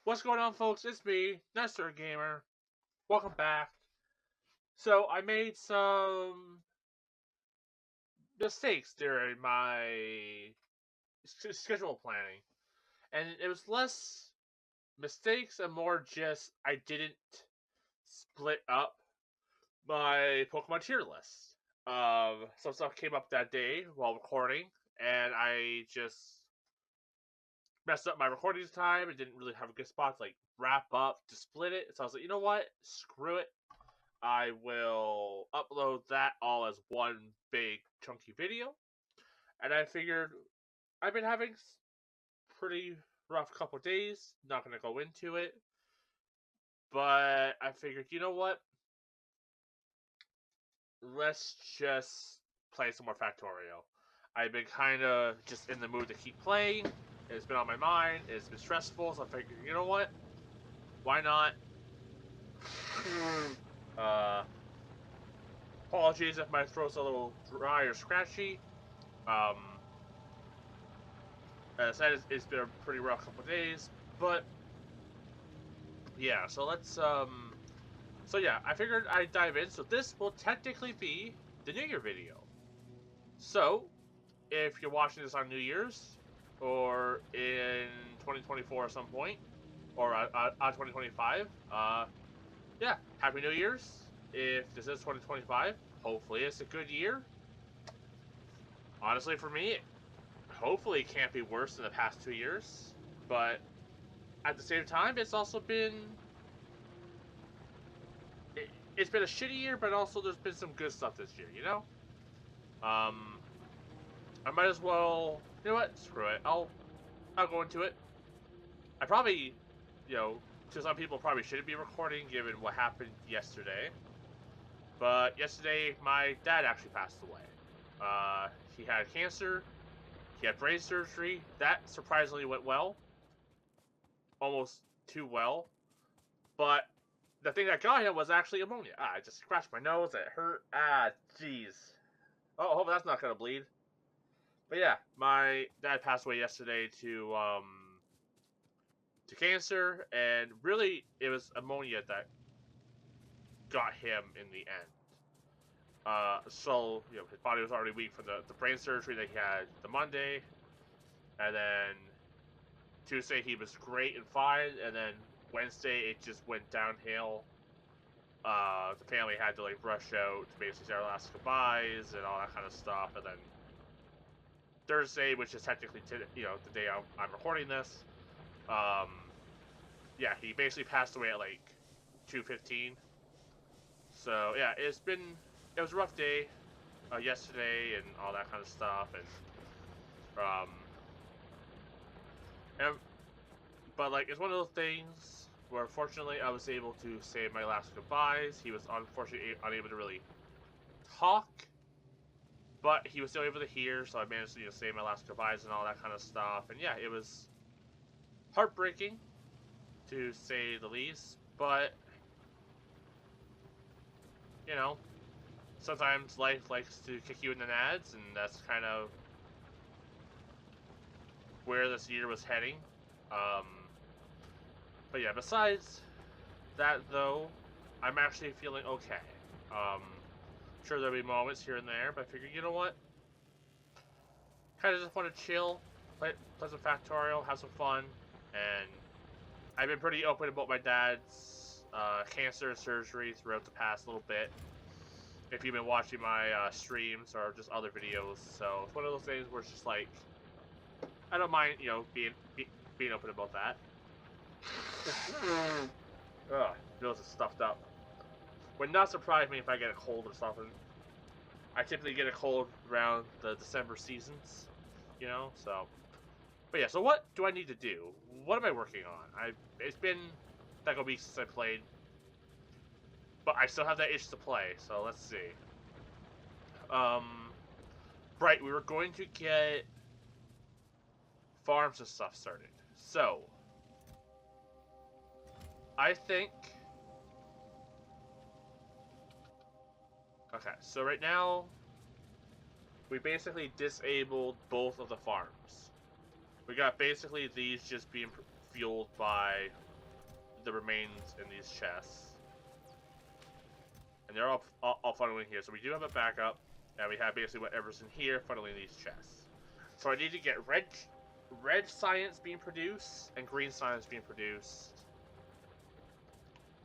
What's going on, folks? It's me, Nightstargamer. Welcome back. So, I made some mistakes during my schedule planning, and it was less mistakes and more just I didn't split up my Pokemon tier list. Some stuff came up that day while recording, and I just messed up my recording time and didn't really have a good spot to wrap up to split it. So I was like, you know what? Screw it. I will upload that all as one big chunky video. And I figured I've been having pretty rough couple days. Not gonna go into it, but I figured, you know what? Let's just play some more Factorio. I've been kind of just in the mood to keep playing. It's been on my mind. It's been stressful, so I figured, you know what? Why not? Apologies if my throat's a little dry or scratchy. As I said, it's been a pretty rough couple of days, but yeah. So let's So yeah, I figured I'd dive in. So this will technically be the New Year video. So if you're watching this on New Year's or in 2024 at some point, or on 2025, yeah, Happy New Year's. If this is 2025, hopefully it's a good year. Honestly, for me, hopefully it can't be worse than the past 2 years. But at the same time, it's also been... It's been a shitty year, but also there's been some good stuff this year, you know? I might as well... You know what? Screw it. I'll go into it. I probably, to some people probably shouldn't be recording given what happened yesterday. But yesterday, my dad actually passed away. He had cancer. He had brain surgery. That surprisingly went well. Almost too well. But the thing that got him was actually pneumonia. I just scratched my nose. It hurt. Jeez. Oh, I hope that's not going to bleed. But yeah, my dad passed away yesterday to cancer. And really, it was ammonia that got him in the end. So, his body was already weak from the brain surgery that he had the Monday. And then Tuesday he was great and fine. And then Wednesday it just went downhill. The family had to rush out to basically say our last goodbyes and all that kind of stuff. And then Thursday, which is technically the day I'm recording this, yeah, he basically passed away at 2:15. So yeah, it was a rough day yesterday and all that kind of stuff, and but it's one of those things where fortunately I was able to say my last goodbyes. He was unfortunately unable to really talk, but he was still able to hear, so I managed to say my last goodbyes and all that kind of stuff. And yeah, it was heartbreaking to say the least, but sometimes life likes to kick you in the nads, and that's kind of where this year was heading. But yeah, besides that, though, I'm actually feeling okay. Sure, there'll be moments here and there, but I figured, you know what? Kind of just want to chill, play some Factorio, have some fun, and I've been pretty open about my dad's cancer surgery throughout the past little bit. If you've been watching my streams or just other videos, so it's one of those things where it's just I don't mind, being open about that. Ugh, nose is stuffed up. Would not surprise me if I get a cold or something. I typically get a cold around the December seasons, so. But yeah, so what do I need to do? What am I working on? It's been like a week since I played, but I still have that itch to play, so let's see. Right, we were going to get farms and stuff started. So, I think... Okay, so right now, we basically disabled both of the farms. We got basically these just being fueled by the remains in these chests. And they're all funneling here. So we do have a backup. And we have basically whatever's in here funneling these chests. So I need to get red science being produced and green science being produced.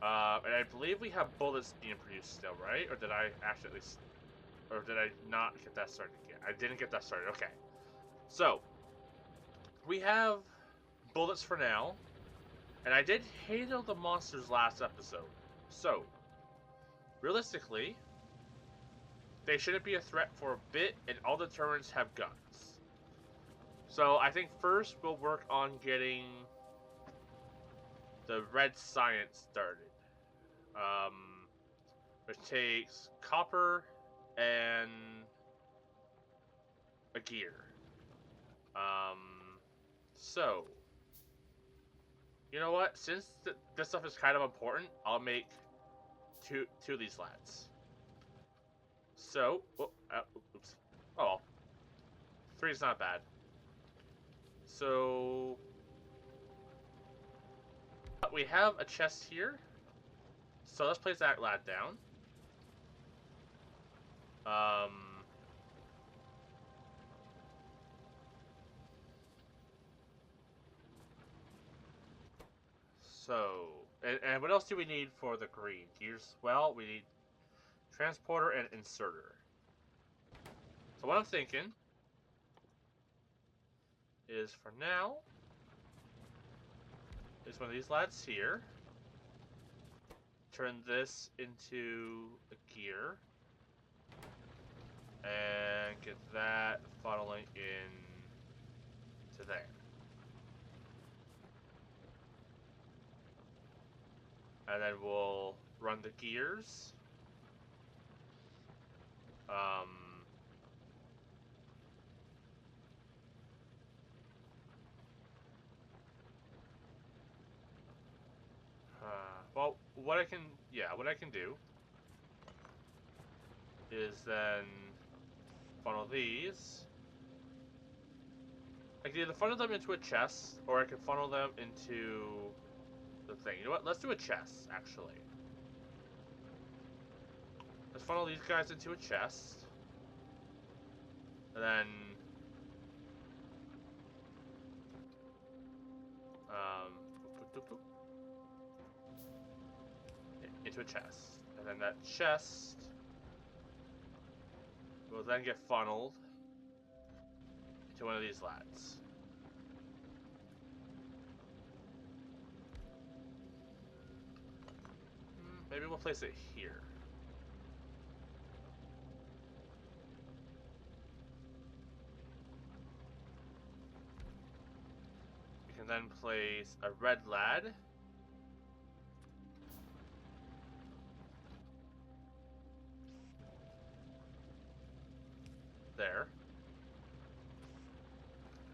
And I believe we have bullets being produced still, right? Or did I accidentally... Or did I not get that started yet? I didn't get that started. Okay. So, we have bullets for now. And I did handle the monsters last episode. So, realistically, they shouldn't be a threat for a bit, and all the turrets have guns. So, I think first we'll work on getting the red science started. Which takes copper and a gear. So, you know what? Since this stuff is kind of important, I'll make two of these lads. So, oops. Oh well. 3 is not bad. So, we have a chest here. So let's place that lad down. So, and what else do we need for the green? Gears, well, we need transporter and inserter. So what I'm thinking is for now, is one of these lads here. Turn this into a gear. And get that funneling in to there. And then we'll run the gears. Well, what I can do is then funnel these. I can either funnel them into a chest, or I can funnel them into the thing. You know what? Let's do a chest, actually. Let's funnel these guys into a chest. And then... into a chest. And then that chest will then get funneled into one of these lads. Maybe we'll place it here. We can then place a red lad. There.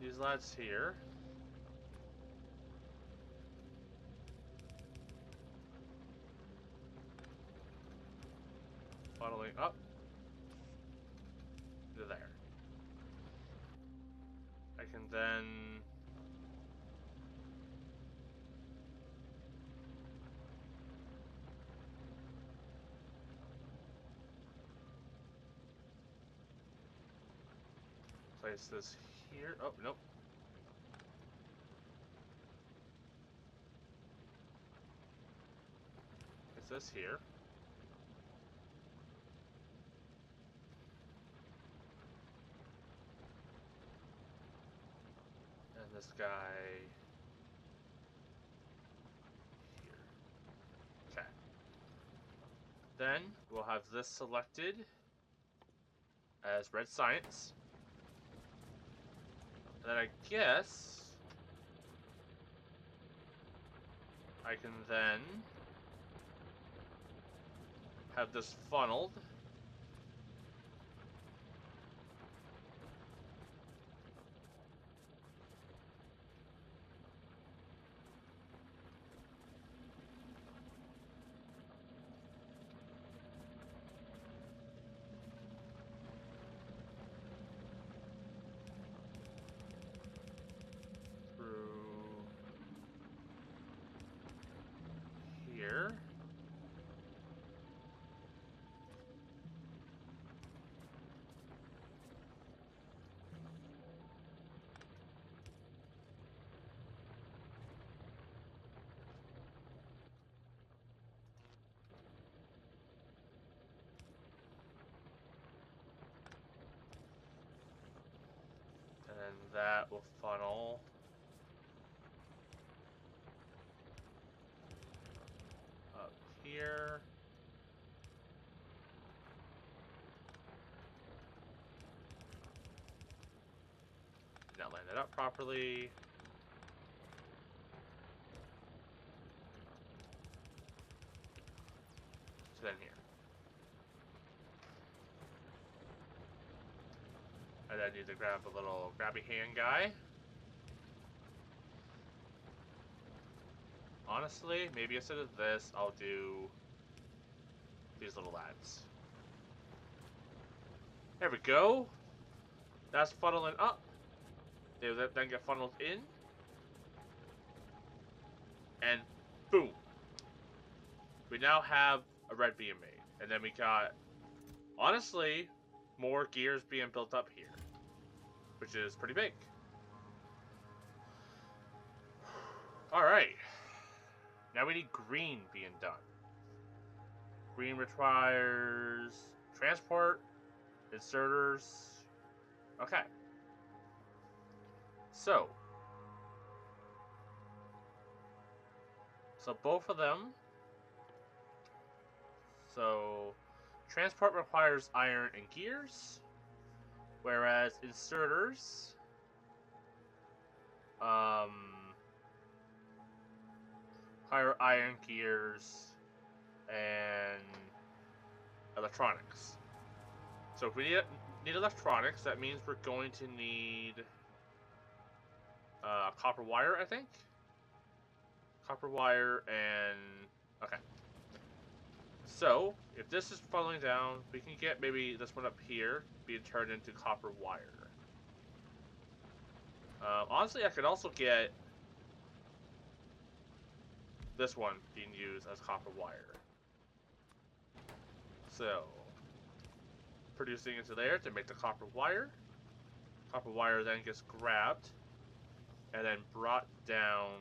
These lads here. Funneling up to there. I can then place this here. Oh, nope. Place this here. And this guy here. Okay. Then we'll have this selected as red science. And then I guess I can then have this funneled here. And then that will funnel up here. Not line it up properly. So then here. And I need to grab a little grabby hand guy. Honestly, maybe instead of this, I'll do these little lads. There we go. That's funneling up. They then get funneled in. And boom. We now have a red being made. And then we got, honestly, more gears being built up here. Which is pretty big. Alright. Now we need green being done. Green requires transport, inserters. Okay. So both of them. So transport requires iron and gears, whereas inserters require iron, gears, and electronics. So if we need electronics, that means we're going to need copper wire, I think. Copper wire and... okay. So, if this is funneling down, we can get maybe this one up here being turned into copper wire. Honestly, I could also get this one being used as copper wire. So, producing into there to make the copper wire. Copper wire then gets grabbed and then brought down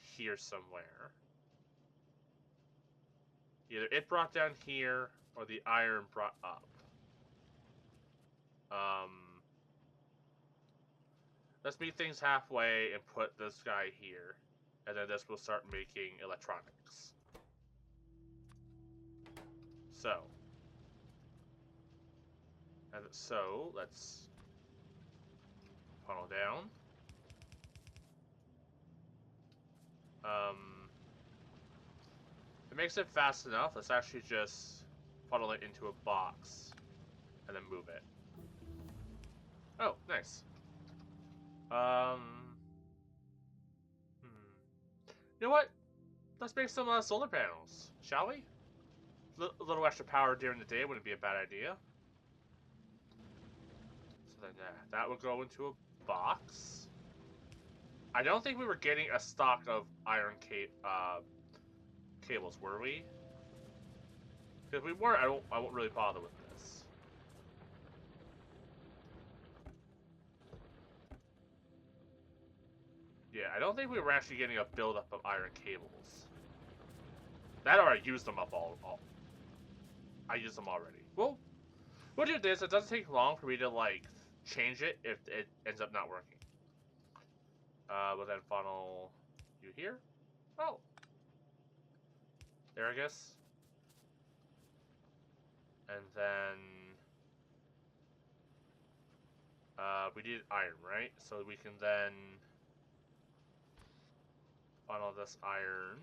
here somewhere. Either it brought down here or the iron brought up. Let's meet things halfway and put this guy here. And then this will start making electronics. So. And so, let's funnel down. If it makes it fast enough, let's actually just funnel it into a box. And then move it. Oh, nice. You know what? Let's make some solar panels, shall we? A little extra power during the day wouldn't be a bad idea. So then that would go into a box. I don't think we were getting a stock of iron cables, were we? Because we weren't, I won't really bother with this. Yeah, I don't think we were actually getting a buildup of iron cables. That or I used them up all. I used them already. Well, we'll do this. It doesn't take long for me to, like, change it if it ends up not working. We'll then funnel you here. Oh. There, I guess. And then... we need iron, right? So we can then funnel this iron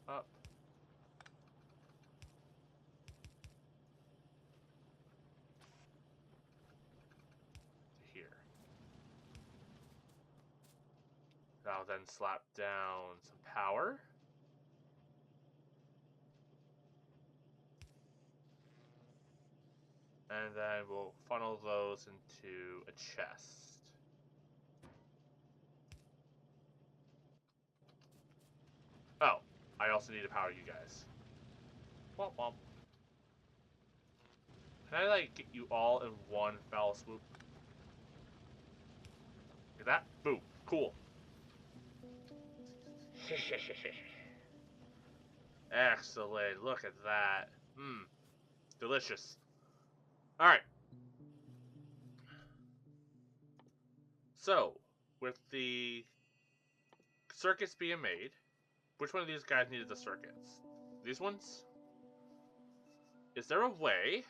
up. To here. That'll then slap down some power. And then we'll funnel those into a chest. I also need to power you guys. Womp womp. Can I, like, get you all in one foul swoop? Get that? Boom. Cool. Excellent. Look at that. Mmm. Delicious. Alright. So, with the circuits being made, which one of these guys needed the circuits? These ones? Is there a way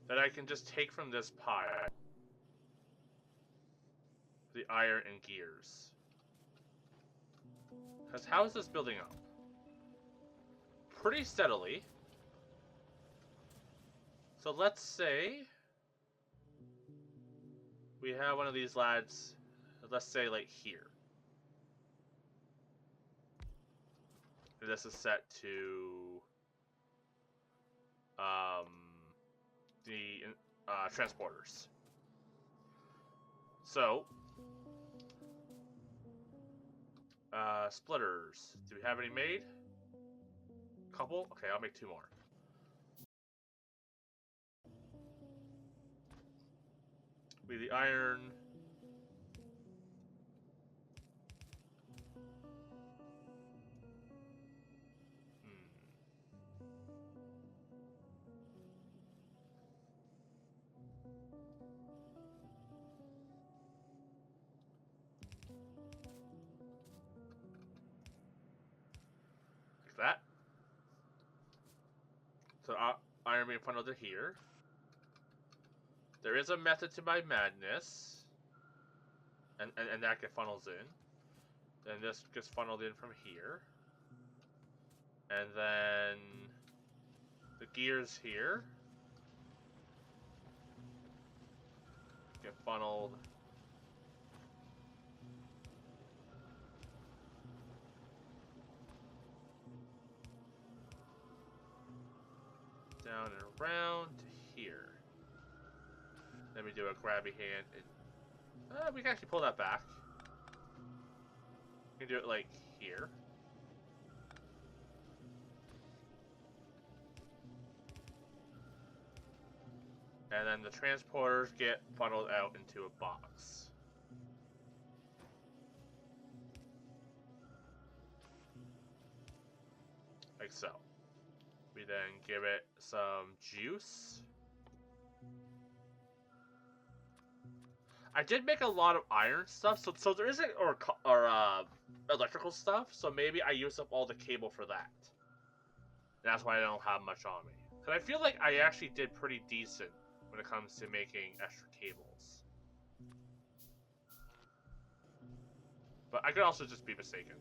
that I can just take from this pile the iron and gears? Because how is this building up? Pretty steadily. So let's say we have one of these lads, let's say like here. And this is set to the transporters. So, splitters. Do we have any made? Couple? Okay, I'll make 2 more. We the iron. Like that. So iron being funneled to here. There is a method to my madness. And that gets funnels in. Then this gets funneled in from here. And then the gears here get funneled down and around to here. Then we do a grabby hand. And, we can actually pull that back. We can do it like here. And then the transporters get funneled out into a box. Like so. We then give it some juice. I did make a lot of iron stuff, so there isn't or electrical stuff, so maybe I used up all the cable for that. And that's why I don't have much on me. Because I feel like I actually did pretty decent when it comes to making extra cables. But I could also just be mistaken.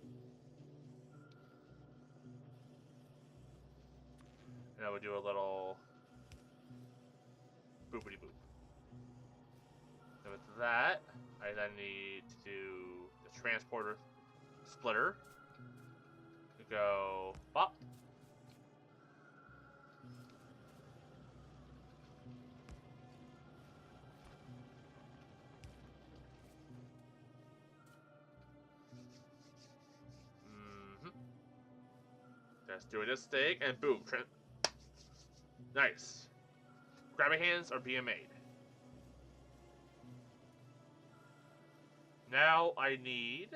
And I would do a little boopity boop. And with that, I then need to do the transporter splitter to go pop. Just doing this thing, and boom. Nice. Grabby hands are being made. Now I need...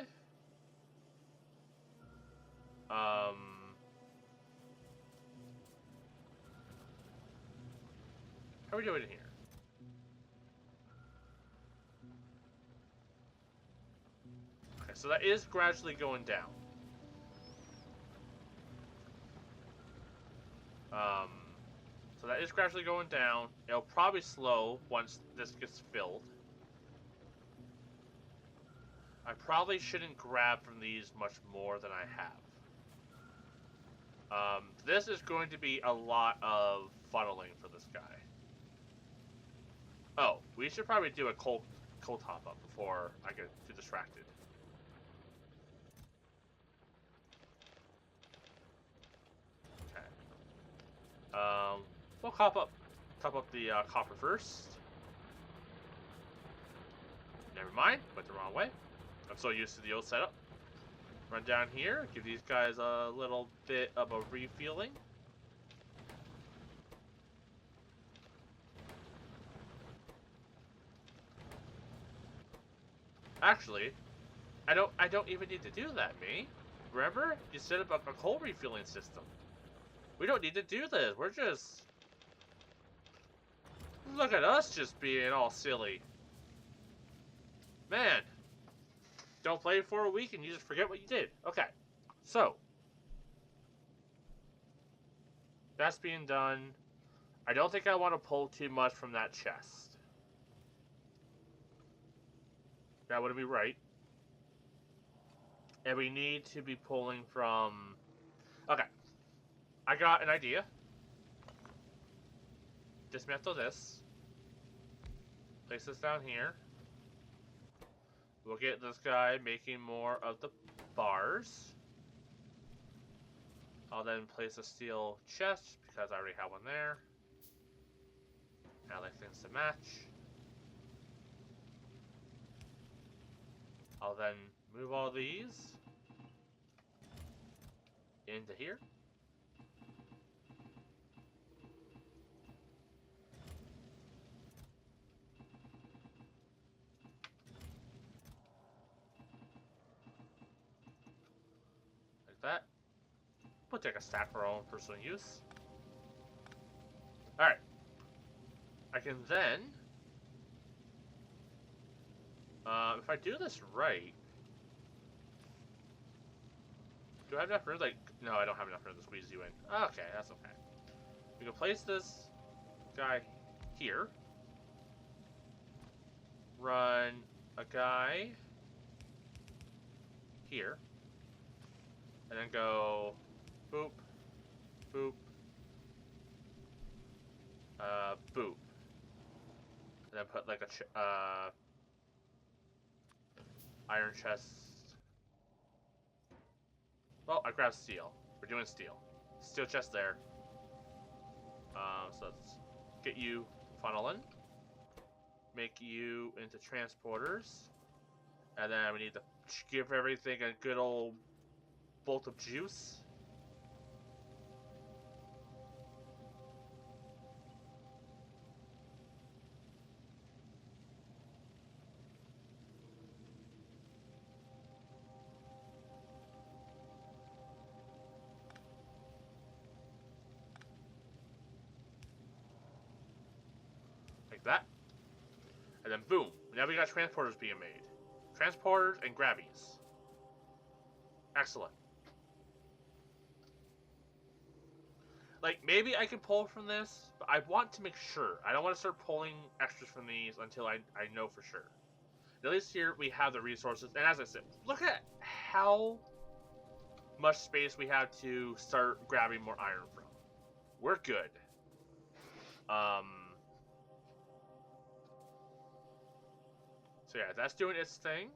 How are we doing here? Okay, so that is gradually going down. So that is gradually going down. It'll probably slow once this gets filled. I probably shouldn't grab from these much more than I have. This is going to be a lot of funneling for this guy. Oh, we should probably do a coal top up before I get too distracted. Okay. We'll top up the copper first. Never mind, went the wrong way. I'm so used to the old setup. Run down here, give these guys a little bit of a refueling. Actually, I don't even need to do that, me. Remember? You set up a coal refueling system. We don't need to do this. We're just... Look at us just being all silly. Man. Don't play for a week and you just forget what you did. Okay. So. That's being done. I don't think I want to pull too much from that chest. That wouldn't be right. And we need to be pulling from... Okay. I got an idea. Dismantle this. Place this down here. We'll get this guy making more of the bars. I'll then place a steel chest because I already have one there. I like things to match. I'll then move all these into here. Like that. We'll take a stack for our own personal use. Alright. I can then... if I do this right... Do I have enough room? Like, no, I don't have enough room to squeeze you in. Okay, that's okay. We can place this guy here. Run a guy here. And then go boop, boop, boop. And then put like a iron chest. Well, I grabbed steel. We're doing steel. Steel chest there. So let's get you funneling. Make you into transporters. And then we need to give everything a good old bolt of juice. Like that. And then boom. Now we got transporters being made. Transporters and grabbies. Excellent. Like, maybe I can pull from this, but I want to make sure. I don't want to start pulling extras from these until I know for sure. At least here we have the resources. And as I said, look at how much space we have to start grabbing more iron from. We're good. So yeah, that's doing its thing.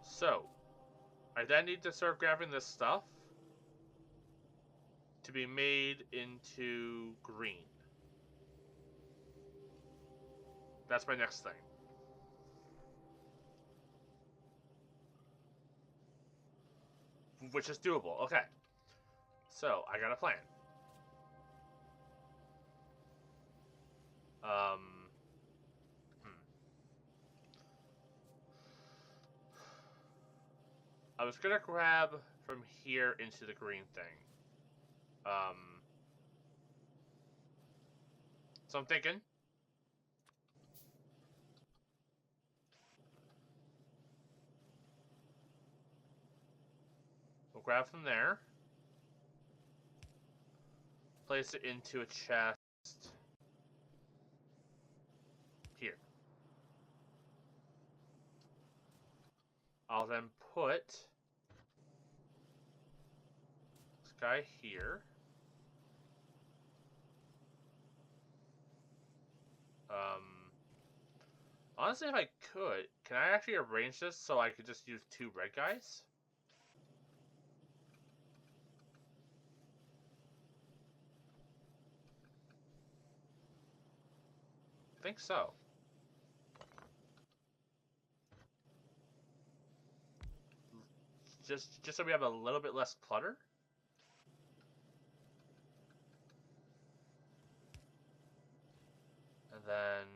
So, I then need to start grabbing this stuff to be made into green. That's my next thing. Which is doable. Okay. So, I got a plan. I was gonna grab from here into the green thing. So I'm thinking. We'll grab from there. Place it into a chest. Here. I'll then put this guy here. Honestly, if I could, can I actually arrange this so I could just use 2 red guys? think so. Just so we have a little bit less clutter. And then...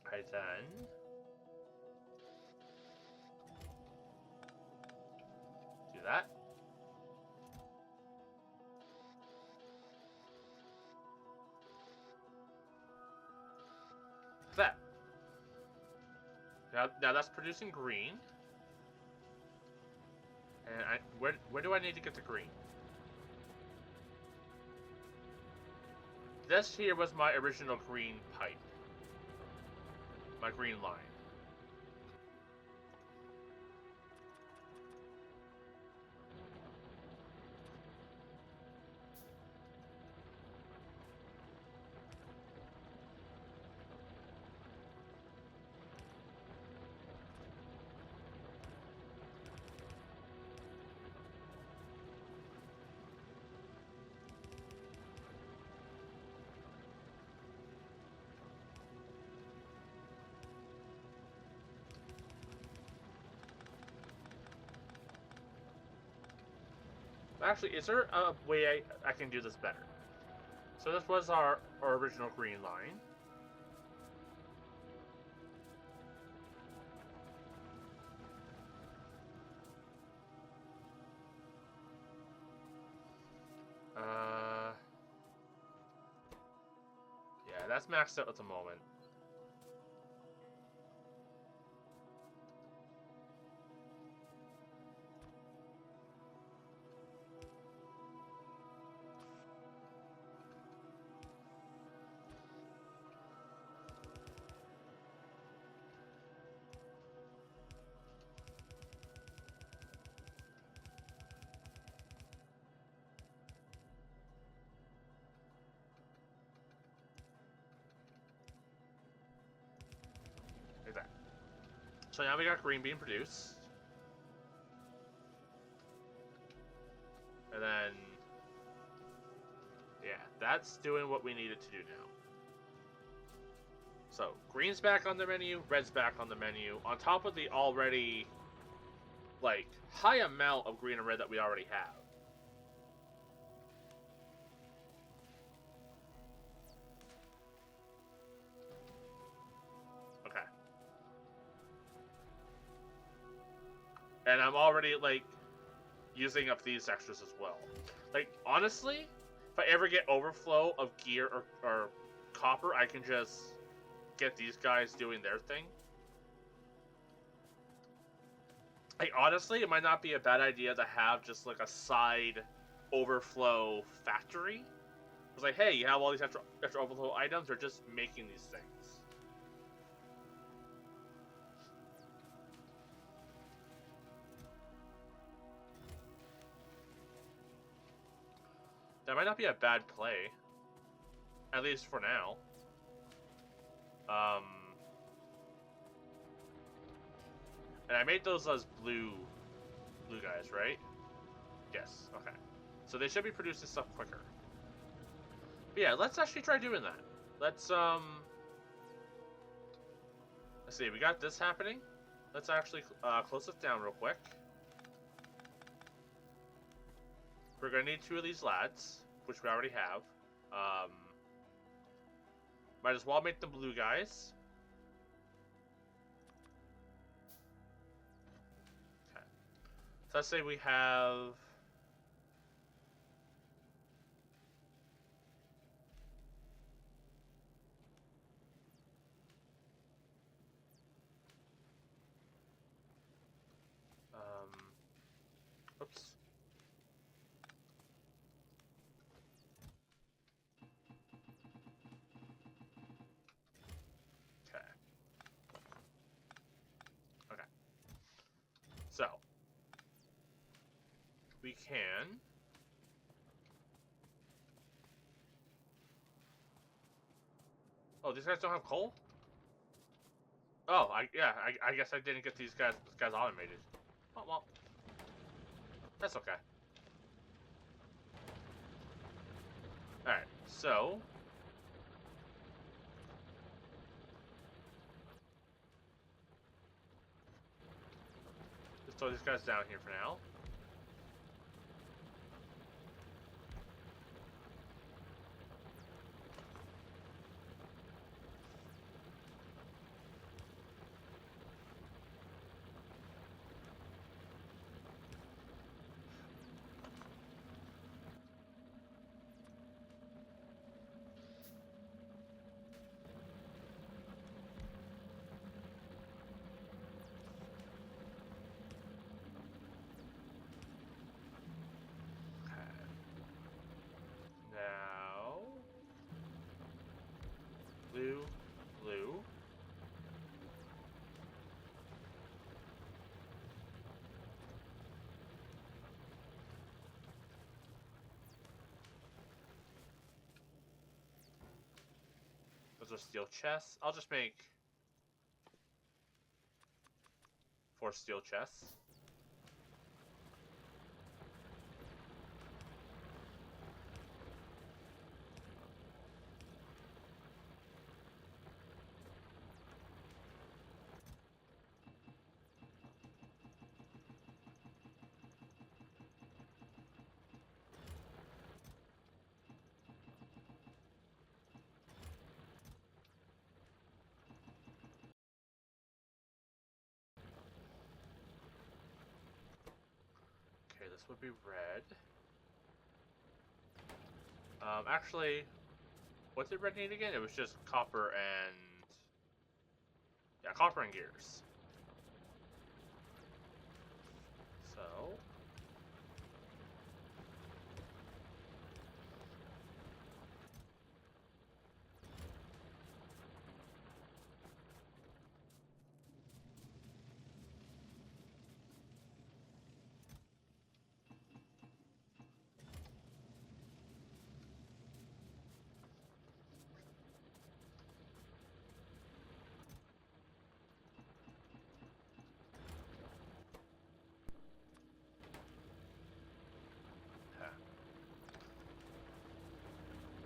Right then... do that. That. Now that's producing green. And where do I need to get the green? This here was my original green pipe. My green line. Actually, is there a way I can do this better? So this was our original green line. Yeah, that's maxed out at the moment. Like that. So now we got green being produced. And then... yeah, that's doing what we needed to do now. So, green's back on the menu, red's back on the menu, on top of the already, like, high amount of green and red that we already have. Okay. And I'm already, like, using up these extras as well. Like, honestly, if I ever get overflow of gear or copper, I can just get these guys doing their thing. Like, honestly, it might not be a bad idea to have just, like, a side overflow factory. It's like, hey, you have all these extra overflow items, they're just making these things. That might not be a bad play. At least for now. And I made those as blue guys, right? Yes, okay. So they should be producing stuff quicker. But yeah, let's actually try doing that. Let's see, we got this happening. Let's actually close this down real quick. We're gonna need 2 of these lads, which we already have. Might as well make them blue guys. Okay. So let's say we have... oops. Okay. can. Oh, these guys don't have coal? Oh, I guess I didn't get these guys automated. Oh, well. That's okay. Alright, so... Just throw these guys down here for now. Now, blue, blue. Those are steel chests. I'll just make 4 steel chests. Okay, this would be red. Actually, what did red need again? It was just copper and... Yeah, copper and gears. So...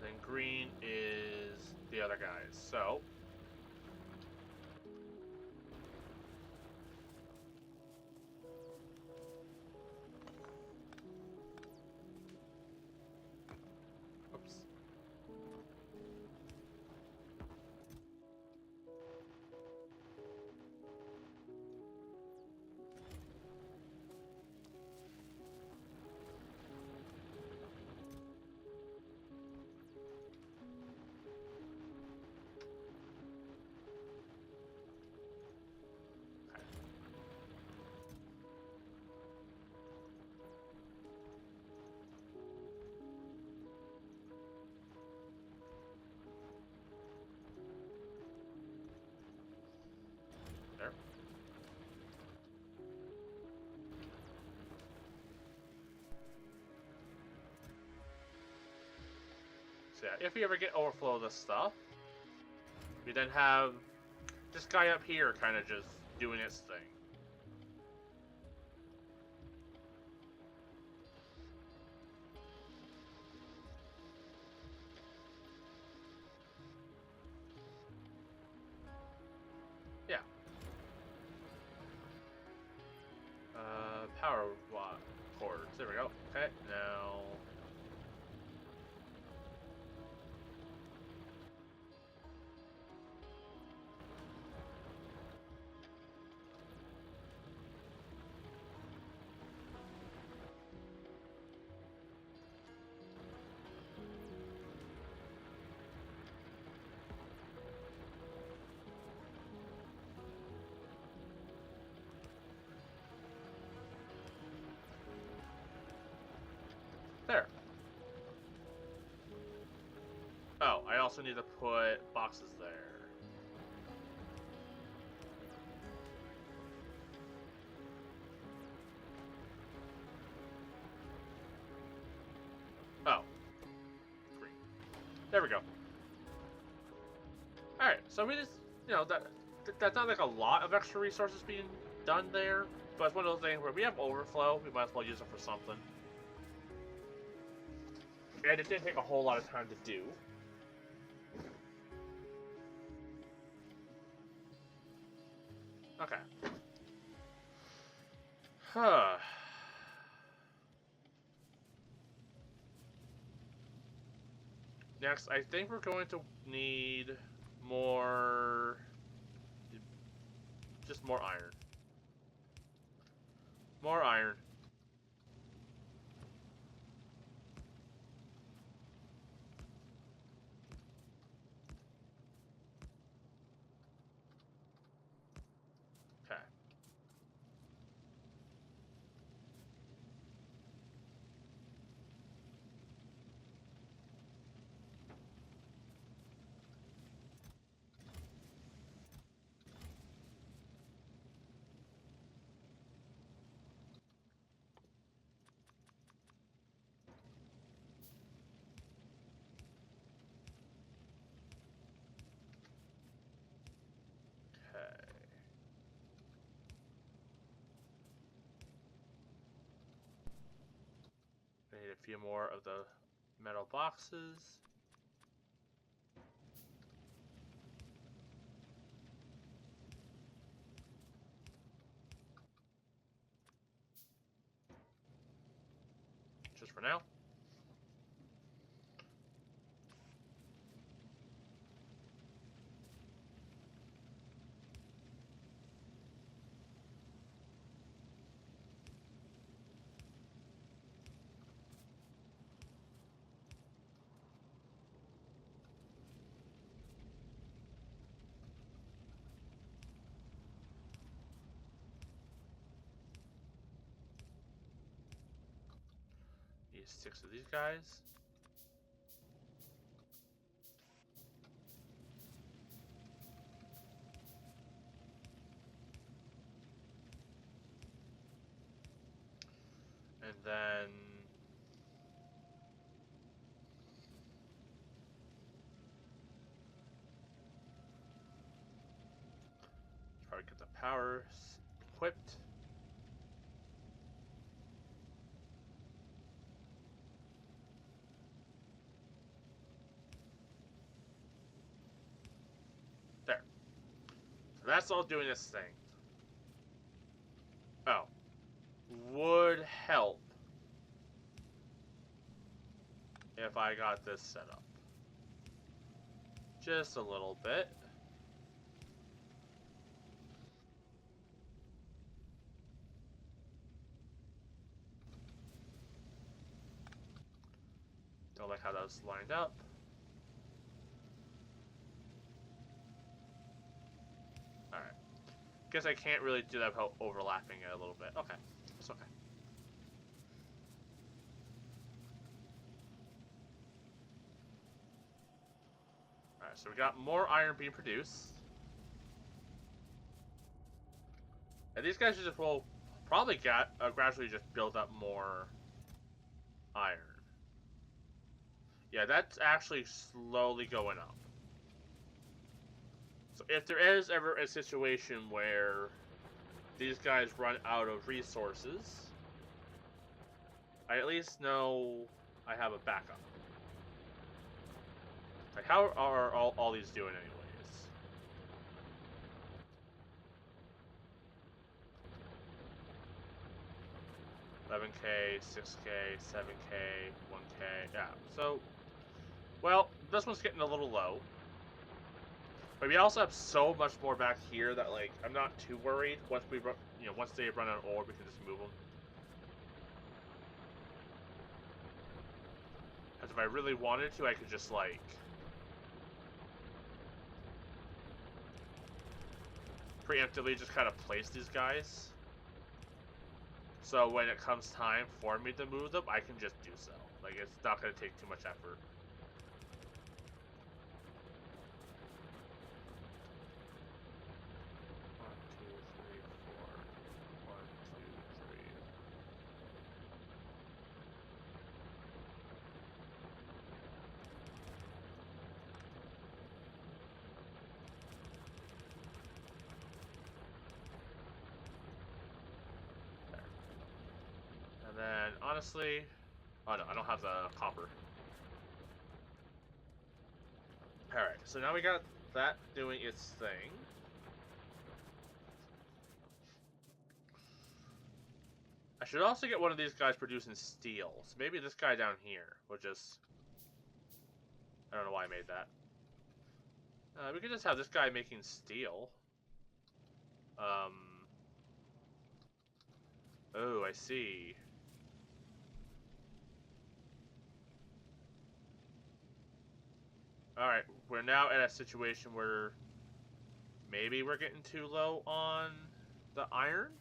Then green is the other guys, so... Oops. There. So yeah, if you ever get overflow of this stuff, you then have this guy up here kind of just doing its thing. Yeah. Power cords. There we go. Okay, now... There. Oh, I also need to put boxes there. There we go. Alright, so we just, you know, that's not like a lot of extra resources being done there, but it's one of those things where we have overflow, we might as well use it for something. And it didn't take a whole lot of time to do. Okay. Huh. Next, I think we're going to need more... just more iron. More iron. Okay. I need a few more of the metal boxes. Just for now. Need 6 of these guys. And then... try to get the power equipped. There. So that's all doing this thing. Oh. Would help if I got this set up. Just a little bit. Don't like how that was lined up. Alright. Guess I can't really do that without overlapping it a little bit. Okay. It's okay. Alright, so we got more iron being produced. And these guys just will probably gradually just build up more iron. Yeah, that's actually slowly going up. So if there is ever a situation where these guys run out of resources, I at least know I have a backup. Like, how are all these doing anyways? $11K, $6K, $7K, $1K, yeah. So, well, this one's getting a little low. But we also have so much more back here that, like, I'm not too worried. Once we, once they run out of ore, we can just move them. As if I really wanted to, I could just, like, preemptively just kind of place these guys. So when it comes time for me to move them, I can just do so. Like, it's not going to take too much effort. And honestly, oh no, I don't have the copper. Alright, so now we got that doing its thing. I should also get one of these guys producing steel. So maybe this guy down here will just... I don't know why I made that. We could just have this guy making steel. Oh, I see. Alright, we're now at a situation where maybe we're getting too low on the iron?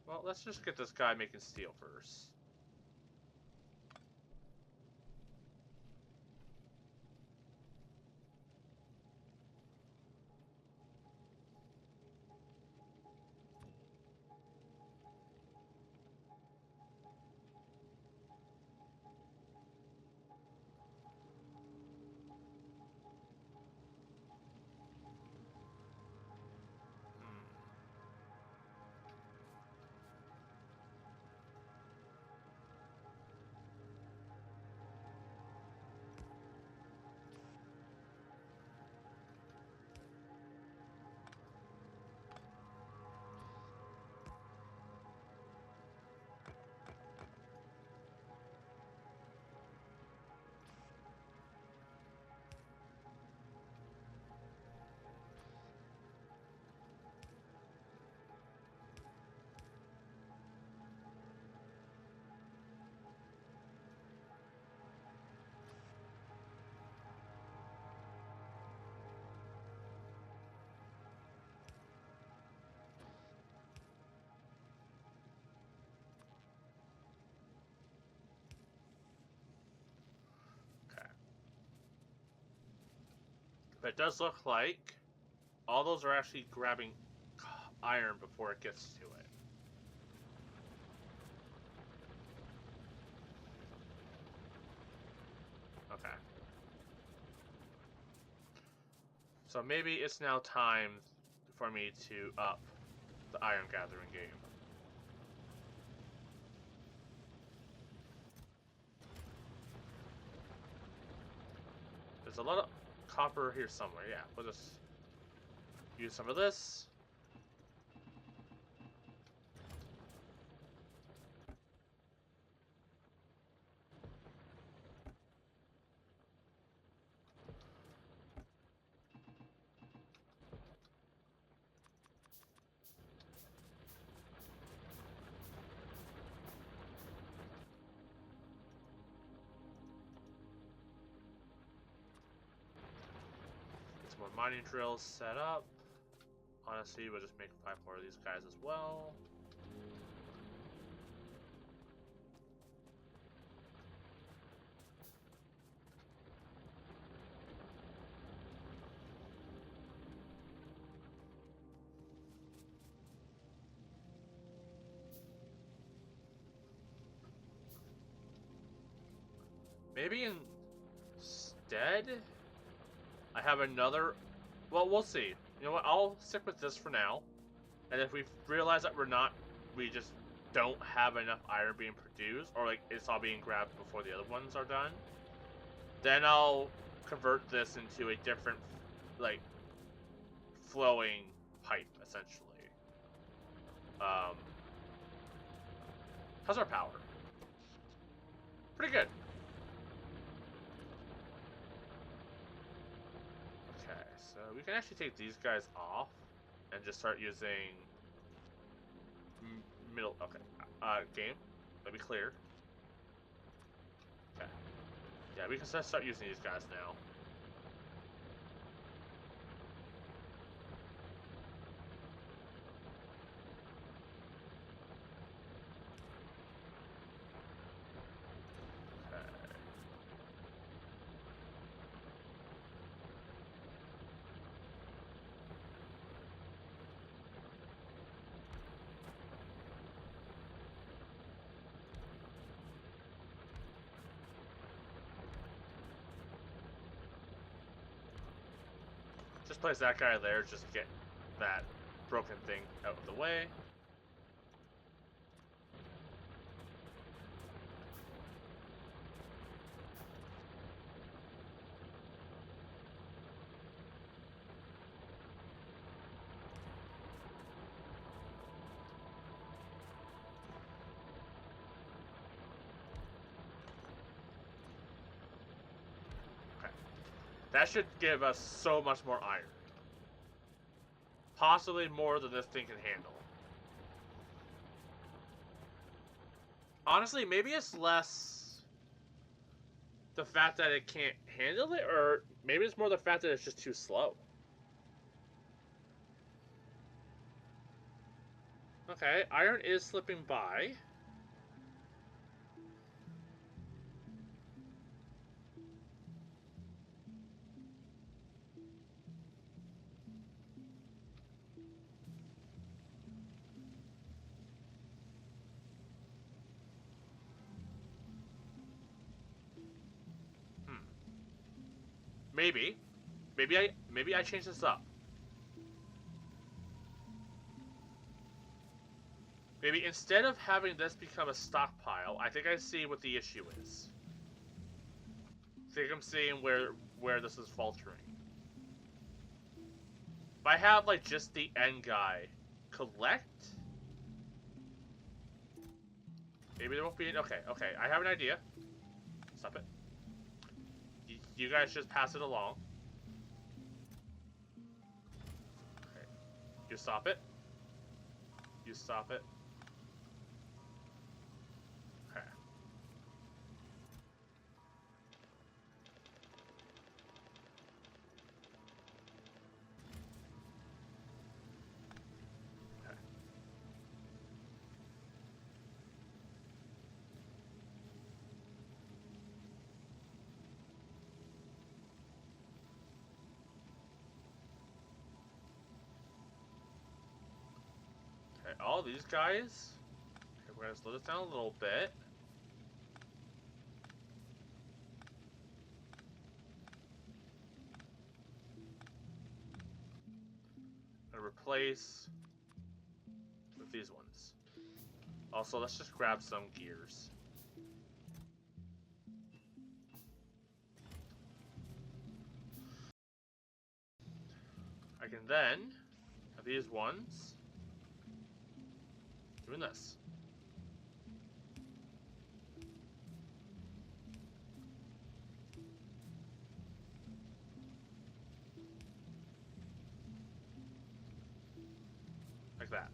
Well, let's just get this guy making steel first. Okay. But it does look like all those are actually grabbing iron before it gets to it. Okay. So maybe it's now time for me to up the iron gathering game. There's a lot of copper here somewhere. Yeah, we'll just use some of this. Get some more mining drills set up. Honestly, we'll just make 5 more of these guys as well. Maybe instead, I have another... Well, we'll see. You know what? I'll stick with this for now. And if we realize that we just don't have enough iron being produced, or like it's all being grabbed before the other ones are done, then I'll convert this into a different, like, flowing pipe, essentially. How's our power? Pretty good. Okay, so we can actually take these guys off and just start using middle. Okay, game. Let me clear. Okay. Yeah, we can start using these guys now. Just place that guy there, just get that broken thing out of the way. That should give us so much more iron. Possibly more than this thing can handle. Honestly, maybe it's less the fact that it can't handle it, or maybe it's more the fact that it's just too slow. Okay, iron is slipping by. Maybe. Maybe I change this up. Maybe instead of having this become a stockpile, I think I see what the issue is. I think I'm seeing where this is faltering. If I have like just the end guy collect, maybe there won't be an, okay, I have an idea. Stop it. You guys just pass it along. Okay. You stop it. You stop it. Okay. Okay. Okay, all these guys. Okay, we're gonna slow this down a little bit. And replace with these ones. Also, let's just grab some gears. I can then have these ones doing this. Like that.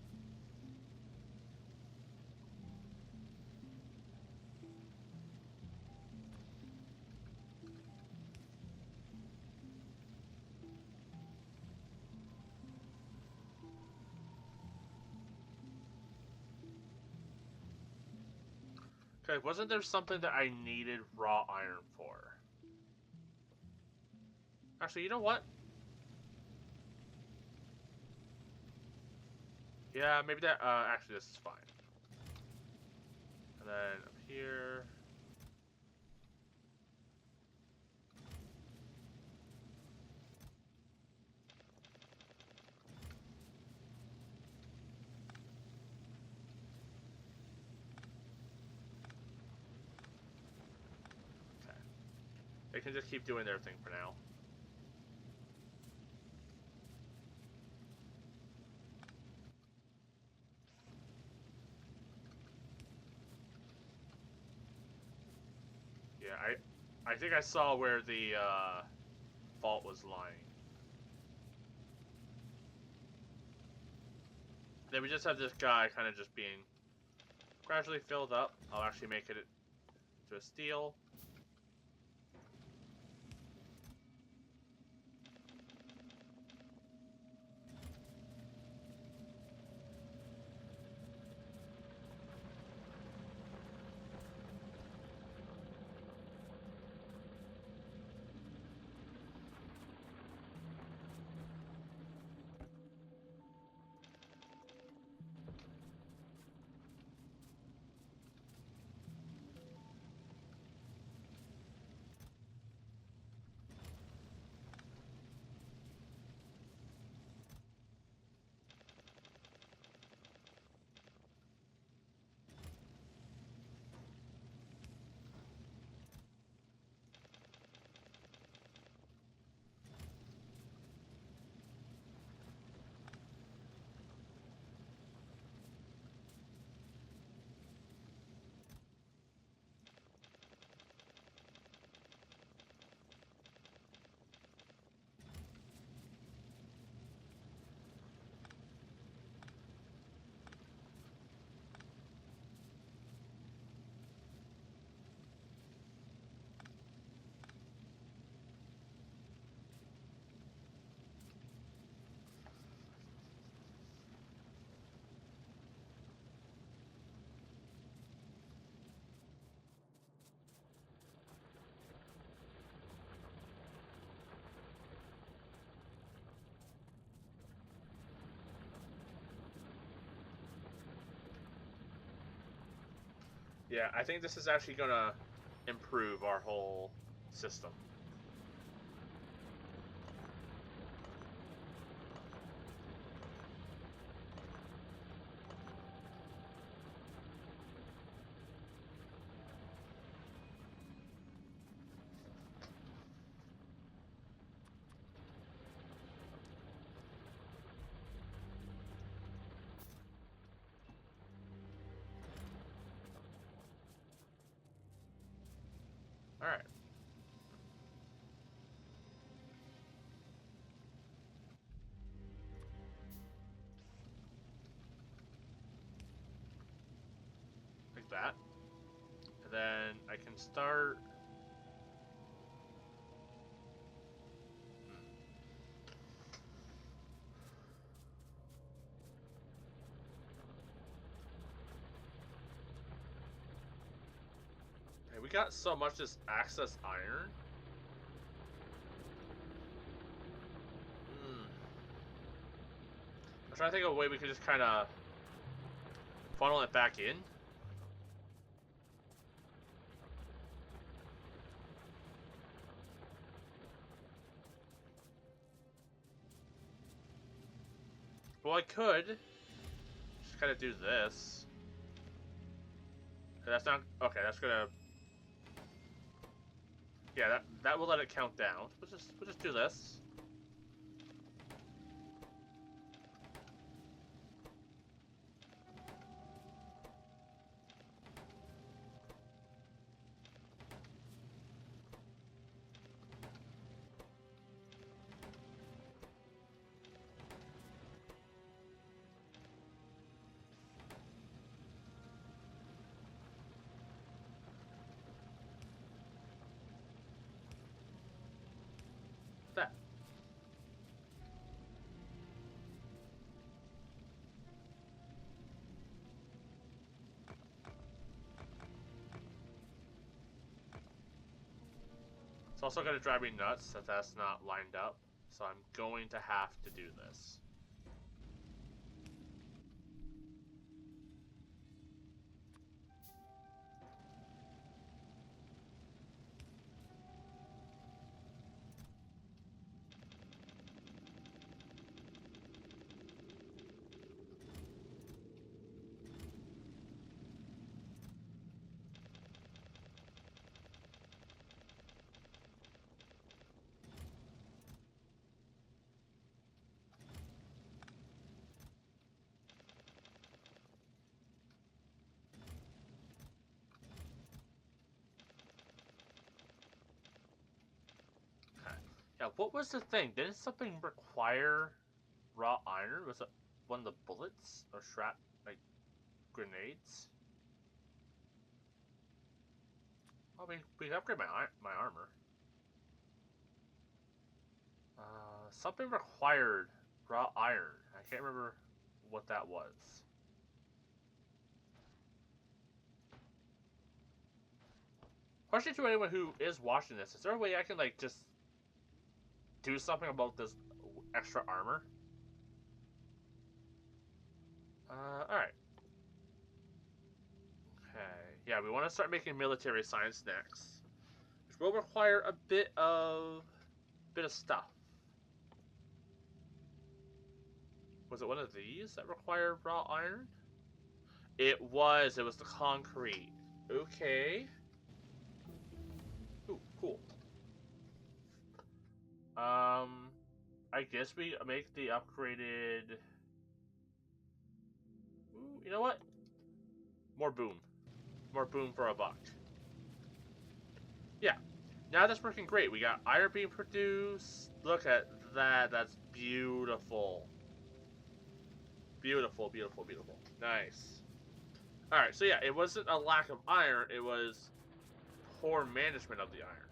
Okay, wasn't there something that I needed raw iron for? Actually, you know what? Yeah, maybe that, actually this is fine. And then up here. Okay. They can just keep doing their thing for now. Yeah, I think I saw where the, fault was lying. Then we just have this guy kind of just being gradually filled up. I'll actually make it to a steel. Yeah, I think this is actually gonna improve our whole system. Alright. Like that. And then I can start... Hey, we got so much this access iron. I'm trying to think of a way we could just kind of funnel it back in. Well, I could just kind of do this. That's not okay. That's gonna, yeah. That will let it count down. We'll just do this. That. It's also gonna drive me nuts that that's not lined up. So I'm going to have to do this. Yeah, what was the thing? Didn't something require raw iron? Was it one of the bullets or like grenades? Oh, we can upgrade my armor. Something required raw iron. I can't remember what that was. Question to anyone who is watching this: is there a way I can like just do something about this extra armor? Alright. Okay. Yeah, we want to start making military science next, which will require a bit of stuff. Was it one of these that required raw iron? It was. It was the concrete. Okay. Ooh, cool. I guess we make the upgraded. Ooh, you know what? More boom. More boom for a buck. Yeah. Now that's working great. We got iron being produced. Look at that. That's beautiful. Beautiful, beautiful, beautiful. Nice. Alright, so yeah, it wasn't a lack of iron, it was poor management of the iron.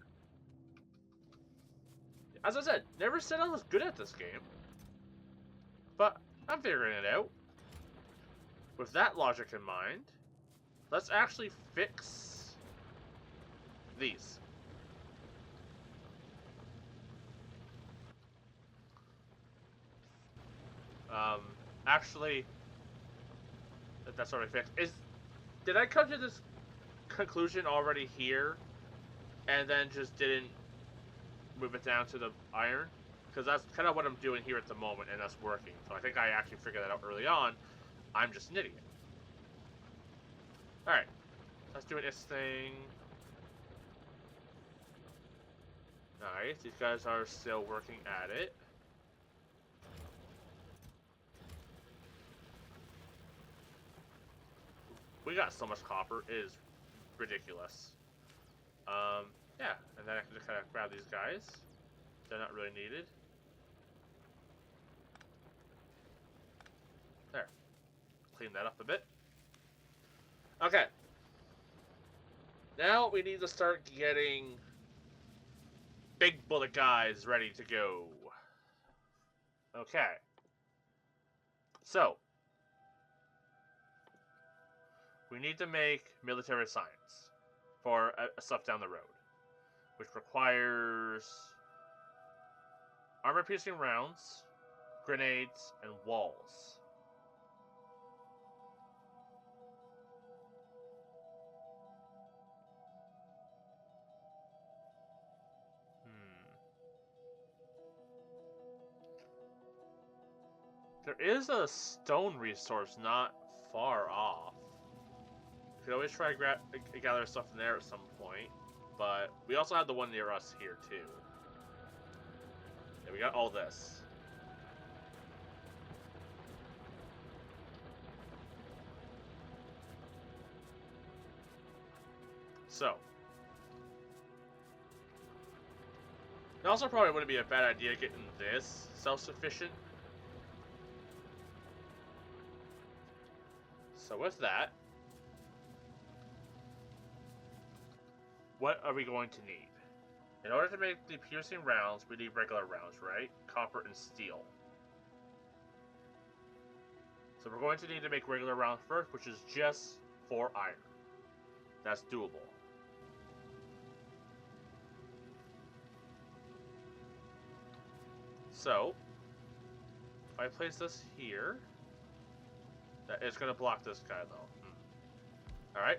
As I said, never said I was good at this game. But I'm figuring it out. With that logic in mind, let's actually fix these. Actually, that's already fixed. Did I come to this conclusion already here, and then just didn't move it down to the iron, because that's kind of what I'm doing here at the moment, and that's working. So I think I actually figured that out early on. I'm just an idiot. Alright, let's do its thing. Nice, these guys are still working at it. We got so much copper, it is ridiculous. Yeah, and then I can just kind of grab these guys. They're not really needed. There. Clean that up a bit. Okay. Now we need to start getting big bullet guys ready to go. Okay. So, we need to make military science for stuff down the road, which requires armor-piercing rounds, grenades, and walls. There is a stone resource not far off. We could always try to gather stuff in there at some point, but we also have the one near us here too. Yeah, we got all this. So, it also probably wouldn't be a bad idea getting this self-sufficient. So with that, what are we going to need? In order to make the piercing rounds, we need regular rounds, right? Copper and steel. So we're going to need to make regular rounds first, which is just 4 iron. That's doable. So, if I place this here, that is going to block this guy though. Alright.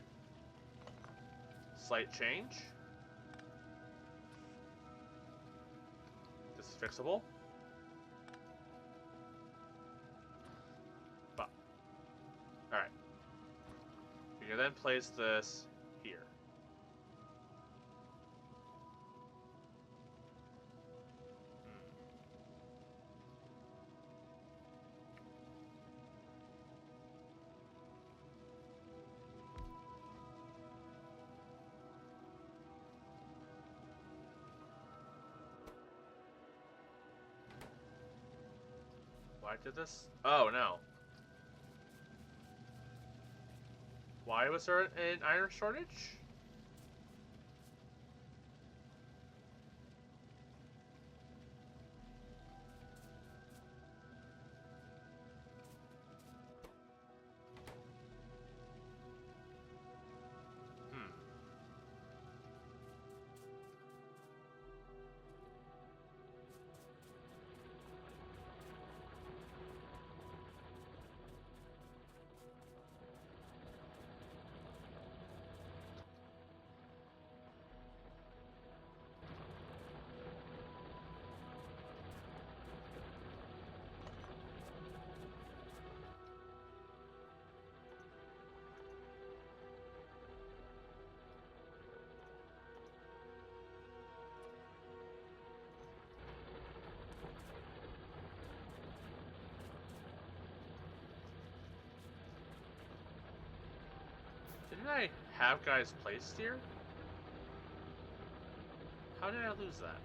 Slight change. This is fixable. But, alright. We can then place this here. Why did this? Oh no. Why was there an iron shortage? Didn't I have guys placed here? How did I lose that?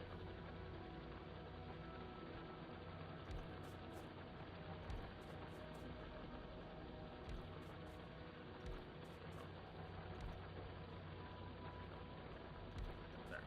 There.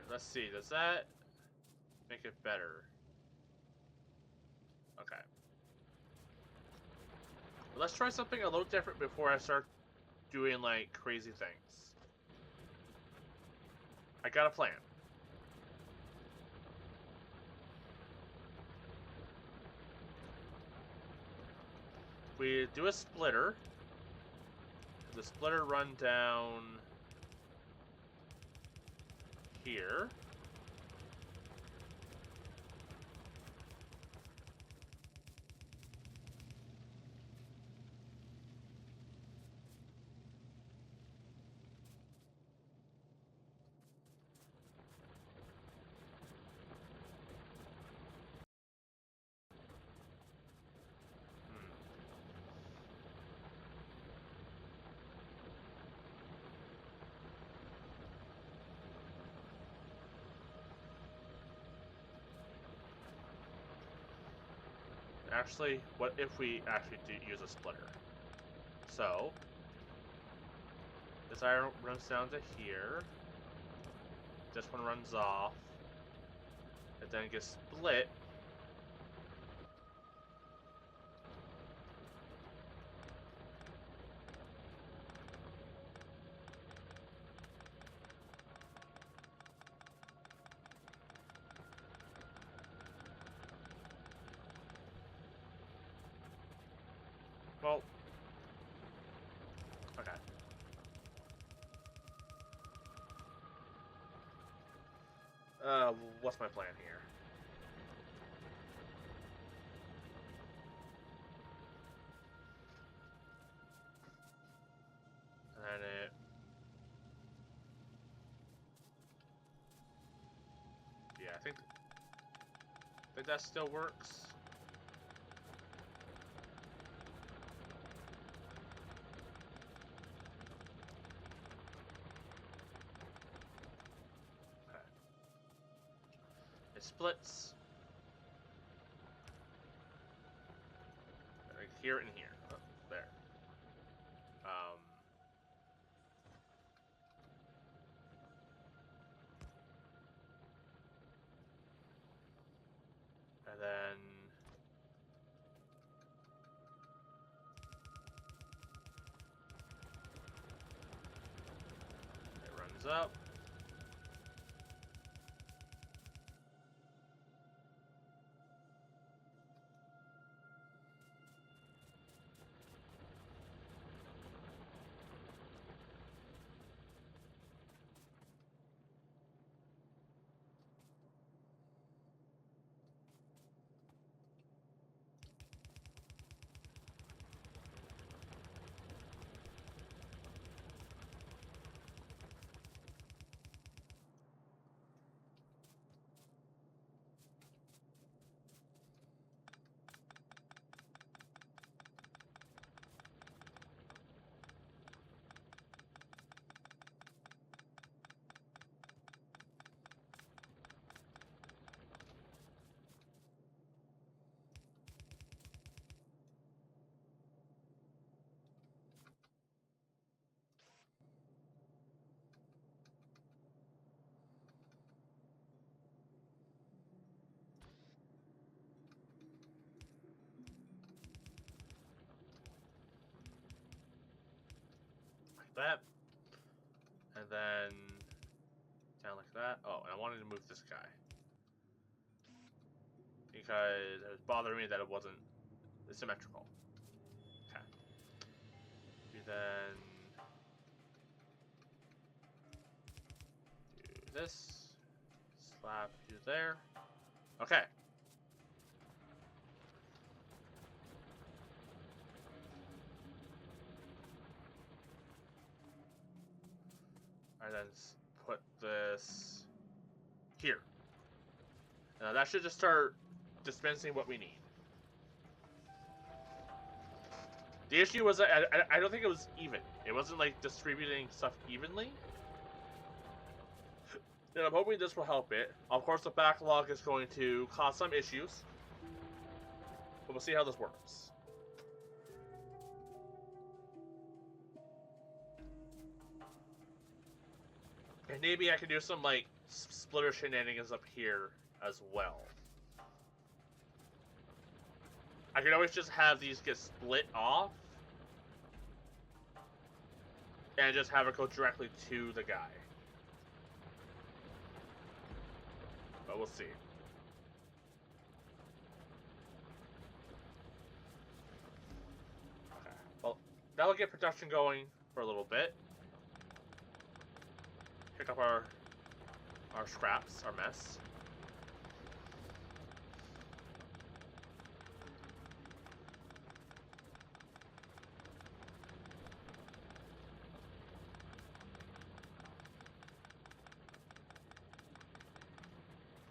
let's see. Does that make it better? Okay. Well, let's try something a little different before I start doing, like, crazy things. I got a plan. We do a splitter. The splitter run down here. Actually, what if we actually do use a splitter? So, this iron runs down to here. This one runs off. It then gets split. Well, okay. What's my plan here? And then yeah, I think that still works. Okay. It splits. Like here and here. Oh, there. And then it runs up. That, and then down like that. Oh, and I wanted to move this guy because it was bothering me that it wasn't symmetrical. Okay. We then do this, slap you there. Okay. And then put this here. Now that should just start dispensing what we need. The issue was that I don't think it was even. It wasn't like distributing stuff evenly. And I'm hoping this will help it. Of course, the backlog is going to cause some issues. But we'll see how this works. And maybe I can do some, like, splitter shenanigans up here as well. I could always just have these get split off and just have it go directly to the guy. But we'll see. Okay. Well, that'll get production going for a little bit. Pick up our scraps, our mess.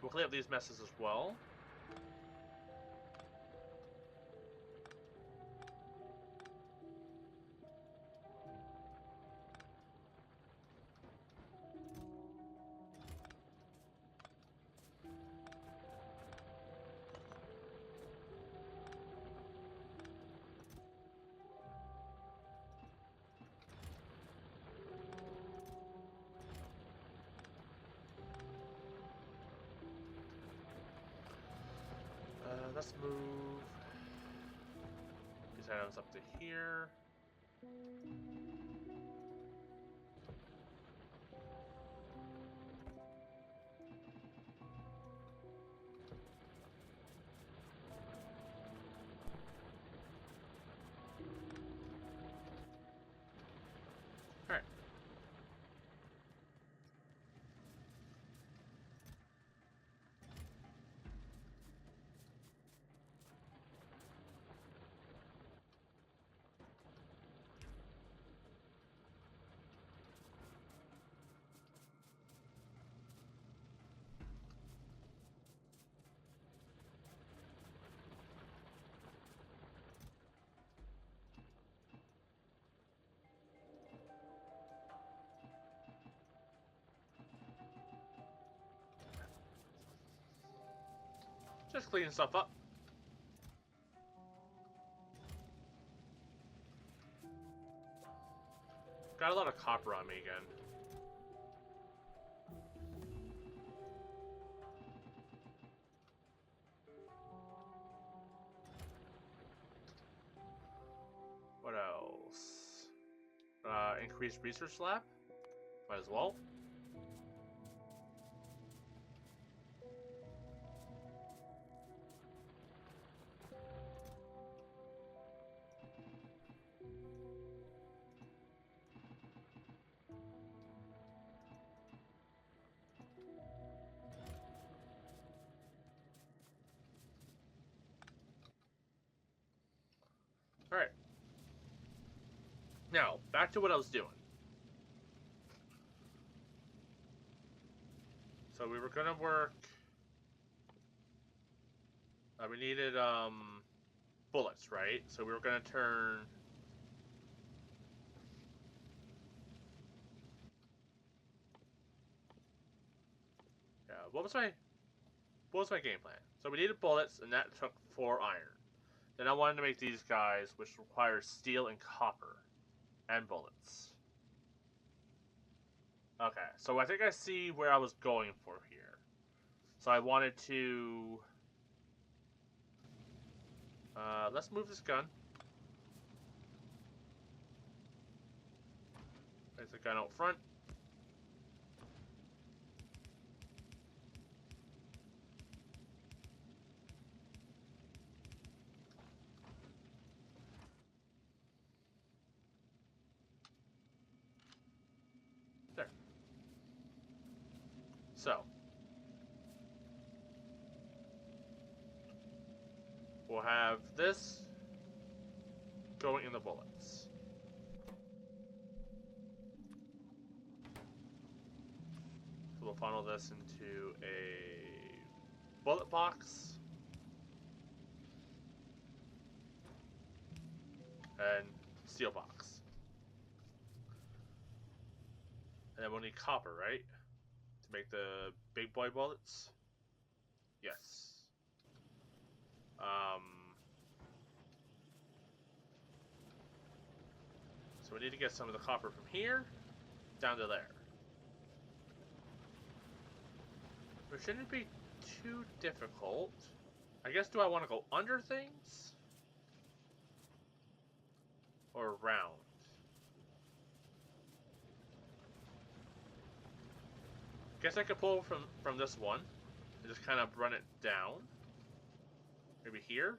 We'll clean up these messes as well. Let's move these items up to here. All right. Just cleaning stuff up. Got a lot of copper on me again. What else? Increased research lab? Might as well. Alright. Now, back to what I was doing. So we were gonna work... we needed, bullets, right? So we were gonna turn... Yeah, what was my game plan? So we needed bullets, and that took 4 iron. Then I wanted to make these guys, which require steel and copper. And bullets. Okay, so I think I see where I was going for here. So I wanted to... let's move this gun. There's a gun out front. There. So. We'll have this going in the bullets. So we'll funnel this into a bullet box. And steel box. And then we'll need copper, right? To make the big boy bullets? Yes. So we need to get some of the copper from here down to there. It shouldn't be too difficult. I guess, do I want to go under things? Or around? Guess I could pull from this one and just kind of run it down. Maybe here.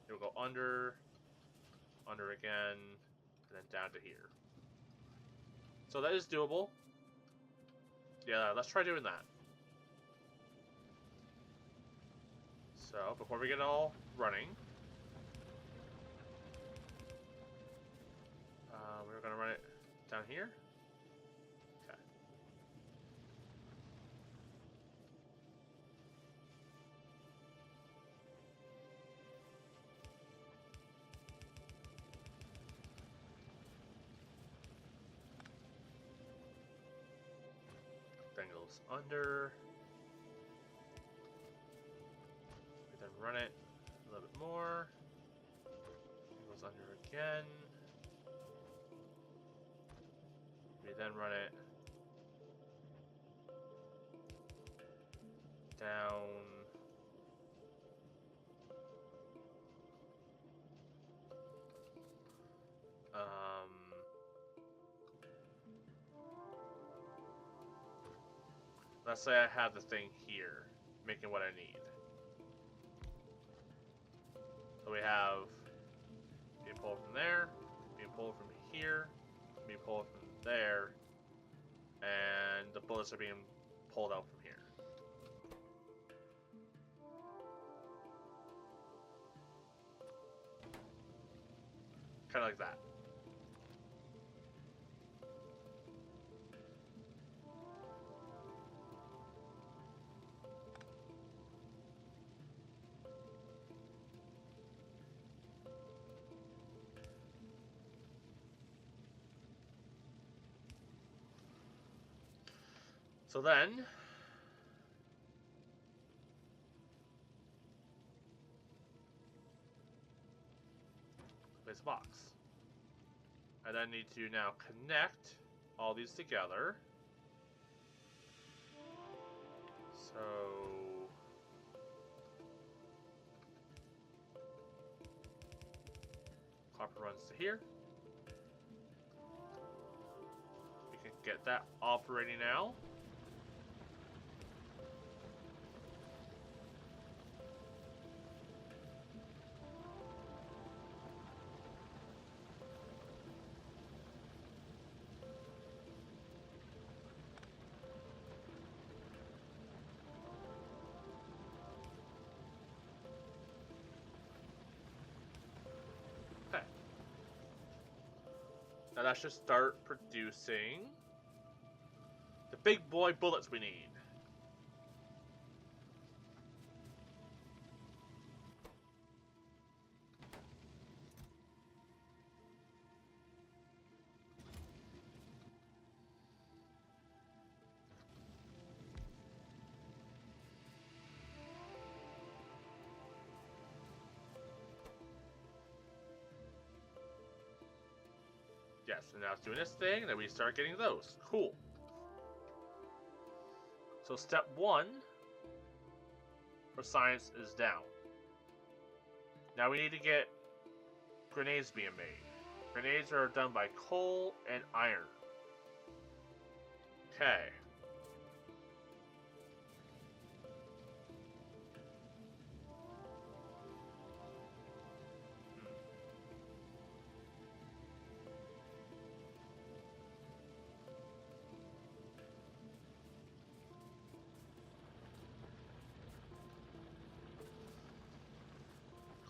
It'll go under again, and then down to here. So that is doable. Yeah, let's try doing that. So before we get all running, we're gonna run it down here. Okay. Then goes under. We then run it a little bit more. It goes under again. We then run it down. Let's say I have the thing here, making what I need. So we have being pulled from there, being pulled from here, being pulled from there, and the bullets are being pulled out from here. Kind of like that. So then, place a box. I then need to now connect all these together. So copper runs to here. We can get that operating now. Okay. Now that should start producing the big boy bullets we need. Yes, and now it's doing this thing, and then we start getting those. Cool. So step 1 for science is down. Now we need to get grenades being made. Grenades are done by coal and iron. Okay.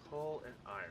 Coal and iron.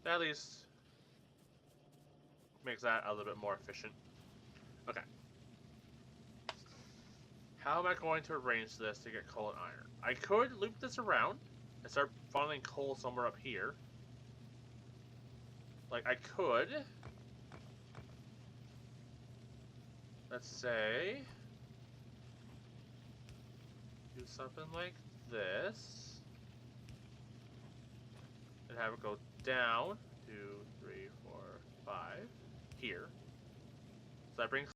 At least Makes that a little bit more efficient. Okay. How am I going to arrange this to get coal and iron? I could loop this around and start funneling coal somewhere up here. Like, I could. Let's say do something like this and have it go down 2, 3, 4, 5 here. So that brings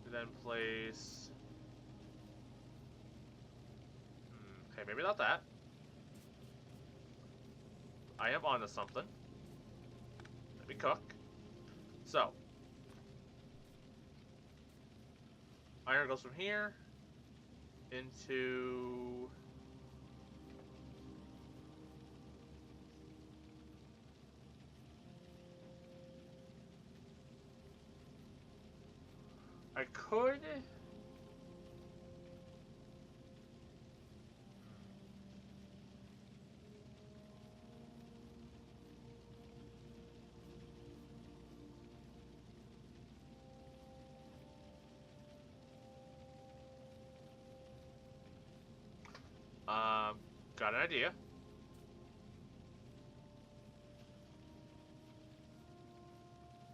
and then place okay, maybe not that. I am onto something. Let me cook. So iron goes from here into I could got an idea.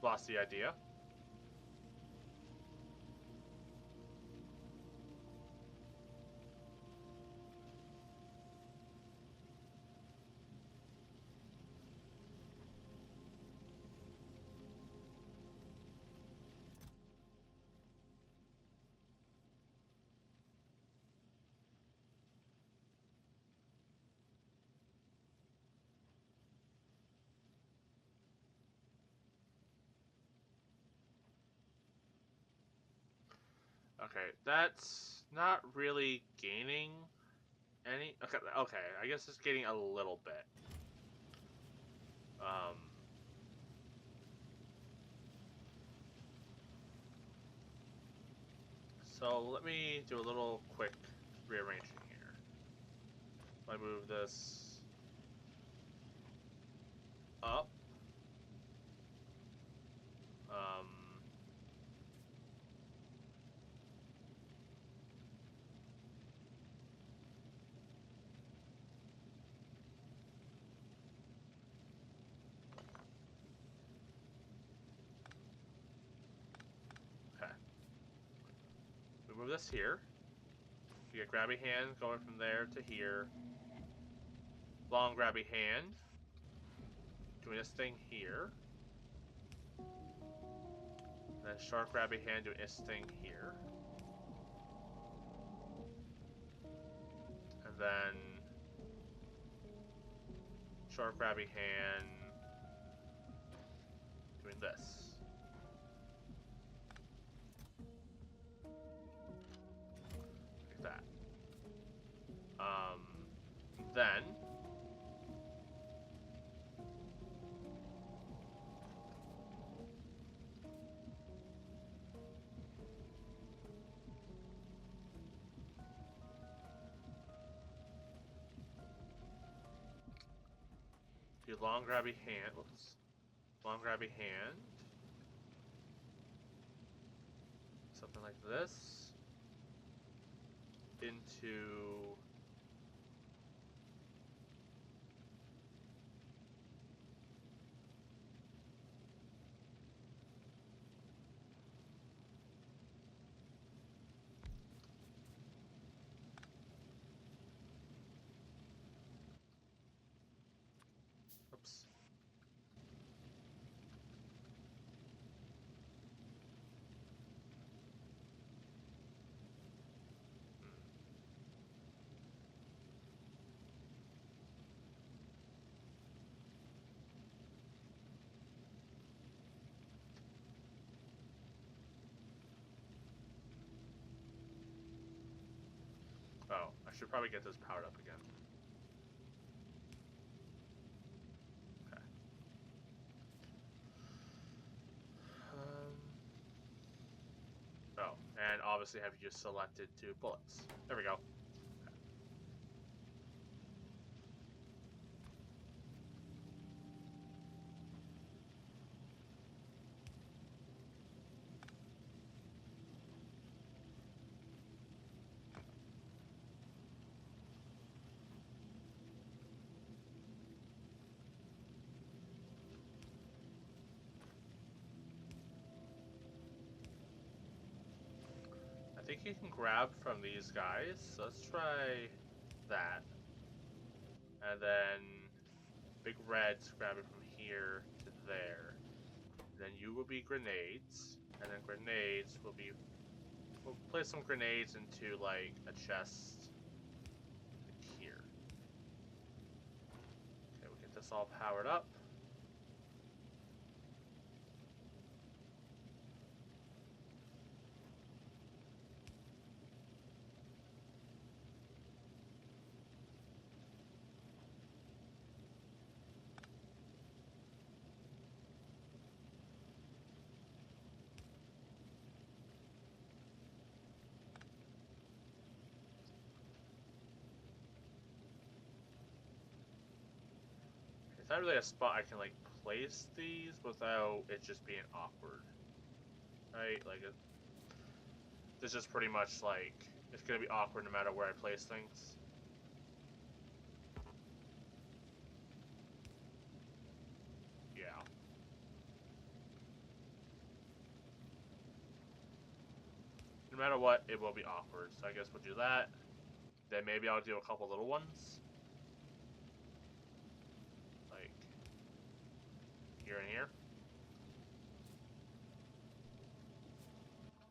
Lost the idea. Okay, that's not really gaining any. Okay, okay, I guess it's getting a little bit. So let me do a little quick rearranging here. I move this up. Okay. We move this here. You get grabby hand going from there to here. Long grabby hand. Doing this thing here. And then short grabby hand doing this thing here. And then short grabby hand doing this. Like that. Then do long grabby hand. Whoops. Long grabby hand. Something like this. Into oops. Oh, I should probably get this powered up again. Okay. Oh, and obviously have you just selected 2 bullets. There we go. Okay. you can grab from these guys. So let's try that. And then big reds, grab it from here to there. And then you will be grenades. And then grenades will be... We'll place some grenades into, like, a chest here. Okay, we'll get this all powered up. It's not really a spot I can, like, place these without it just being awkward. Right? Like, this is pretty much, like, it's gonna be awkward no matter where I place things. Yeah. No matter what, it will be awkward. So I guess we'll do that. Then maybe I'll do a couple little ones. Like, here and here.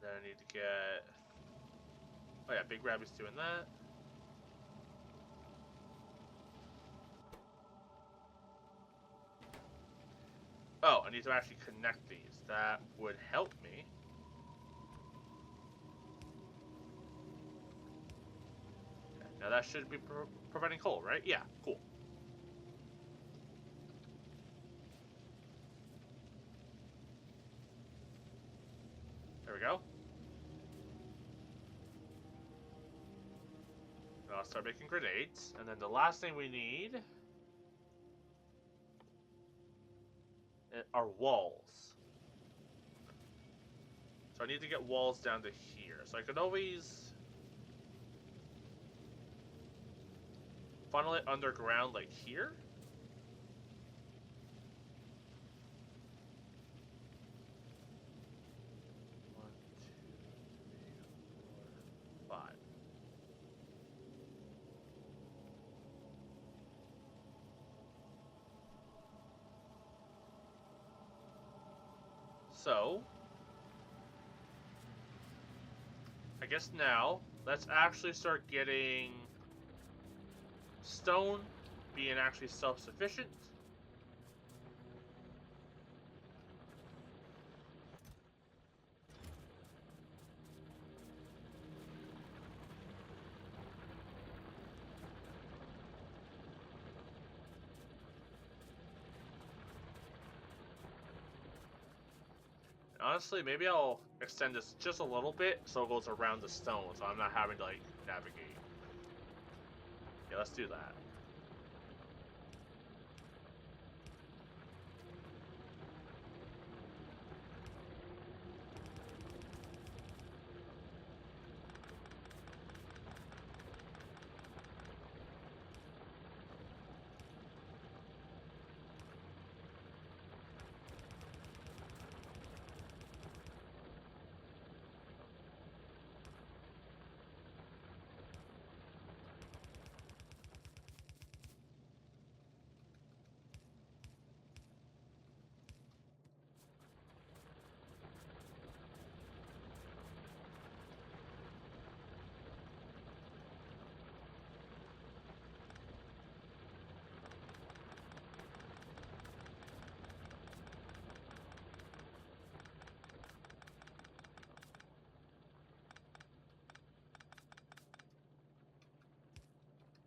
Then I need to get... Oh yeah, Big Rabbit's doing that. Oh, I need to actually connect these. That would help me. Okay, now that should be providing coal, right? Yeah, cool. There we go. Now I'll start making grenades. And then the last thing we need are walls. So I need to get walls down to here. So I could always funnel it underground like here. One, two, three, four, 5. So I guess now let's actually start getting stone being actually self-sufficient. Honestly, maybe I'll extend this just a little bit so it goes around the stone so I'm not having to, like, navigate. Yeah, let's do that.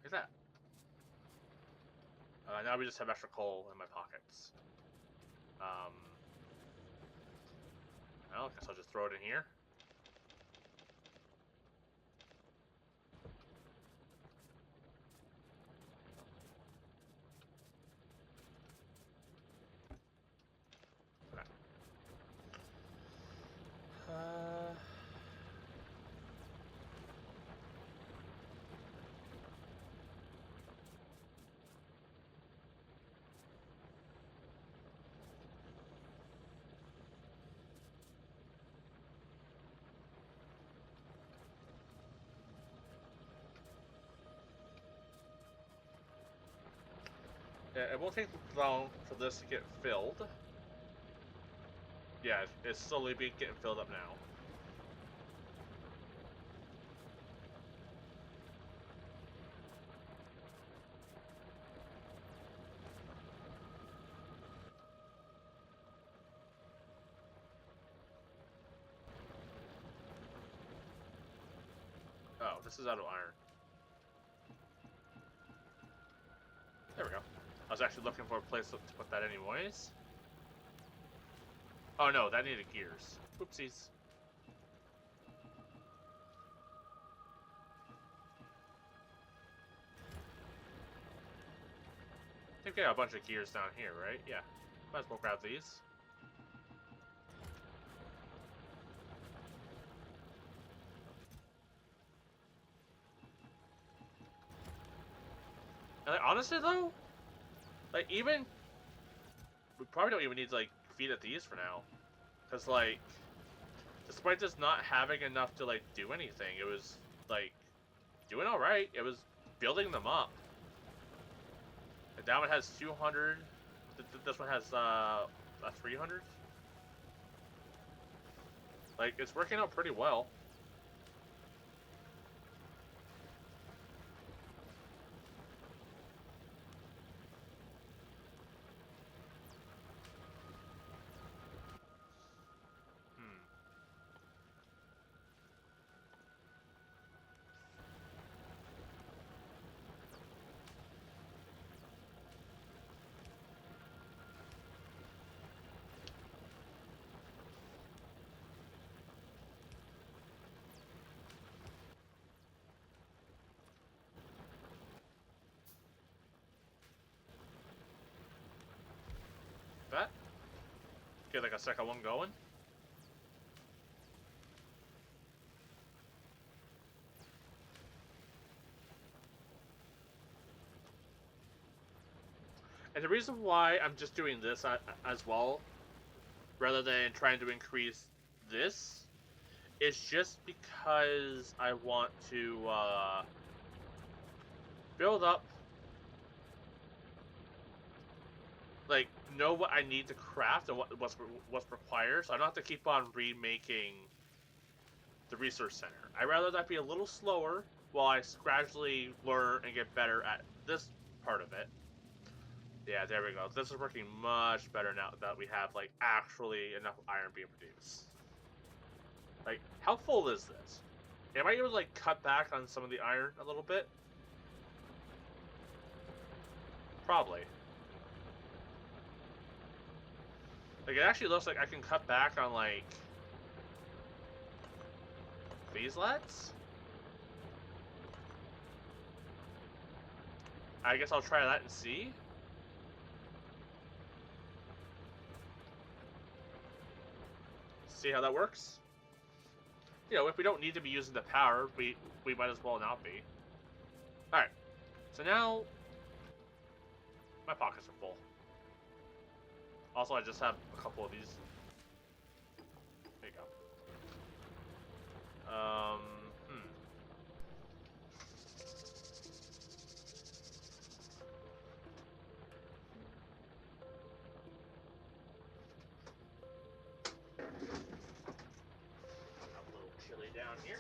Look at that. Now we just have extra coal in my pockets. Well, I guess I'll just throw it in here. Okay. It won't take long for this to get filled. Yeah, it's slowly getting filled up now. Oh, this is out of iron. There we go. I was actually looking for a place to put that anyways. Oh no, that needed gears. Oopsies. I think we got a bunch of gears down here, right? Yeah. Might as well grab these. And like, honestly though, like even we probably don't even need to like feed at these for now, because like despite this not having enough to like do anything, it was like doing all right. It was building them up. And that one has 200. This one has 300. Like it's working out pretty well. That get like a second one going. And the reason why I'm just doing this as well, rather than trying to increase this, is just because I want to build up, like, know what I need to craft and what's required, so I don't have to keep on remaking the research center. I'd rather that be a little slower while I gradually learn and get better at this part of it. Yeah, there we go. This is working much better now that we have, like, actually enough iron being produced. Like, how full is this? Am I able to, like, cut back on some of the iron a little bit? Probably. Like, it actually looks like I can cut back on, like, these LEDs? I guess I'll try that and see. See how that works? You know, if we don't need to be using the power, we might as well not be. Alright. So now my pockets are full. Also, I just have a couple of these. There you go. A little chilly down here.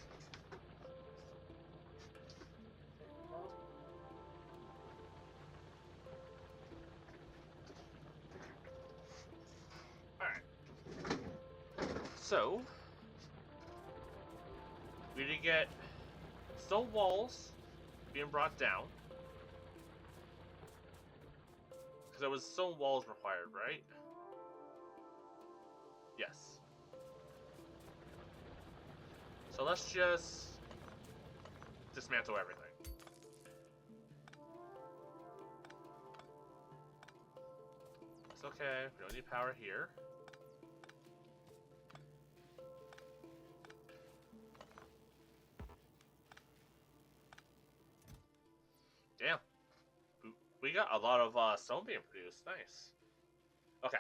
So, we need to get stone walls being brought down. Because there was stone walls required, right? Yes. So let's just dismantle everything. It's okay, we don't need power here. Damn. We got a lot of stone being produced. Nice. Okay.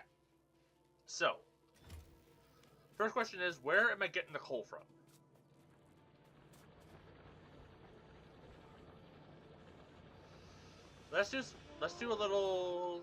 So, first question is, where am I getting the coal from? Let's just let's do a little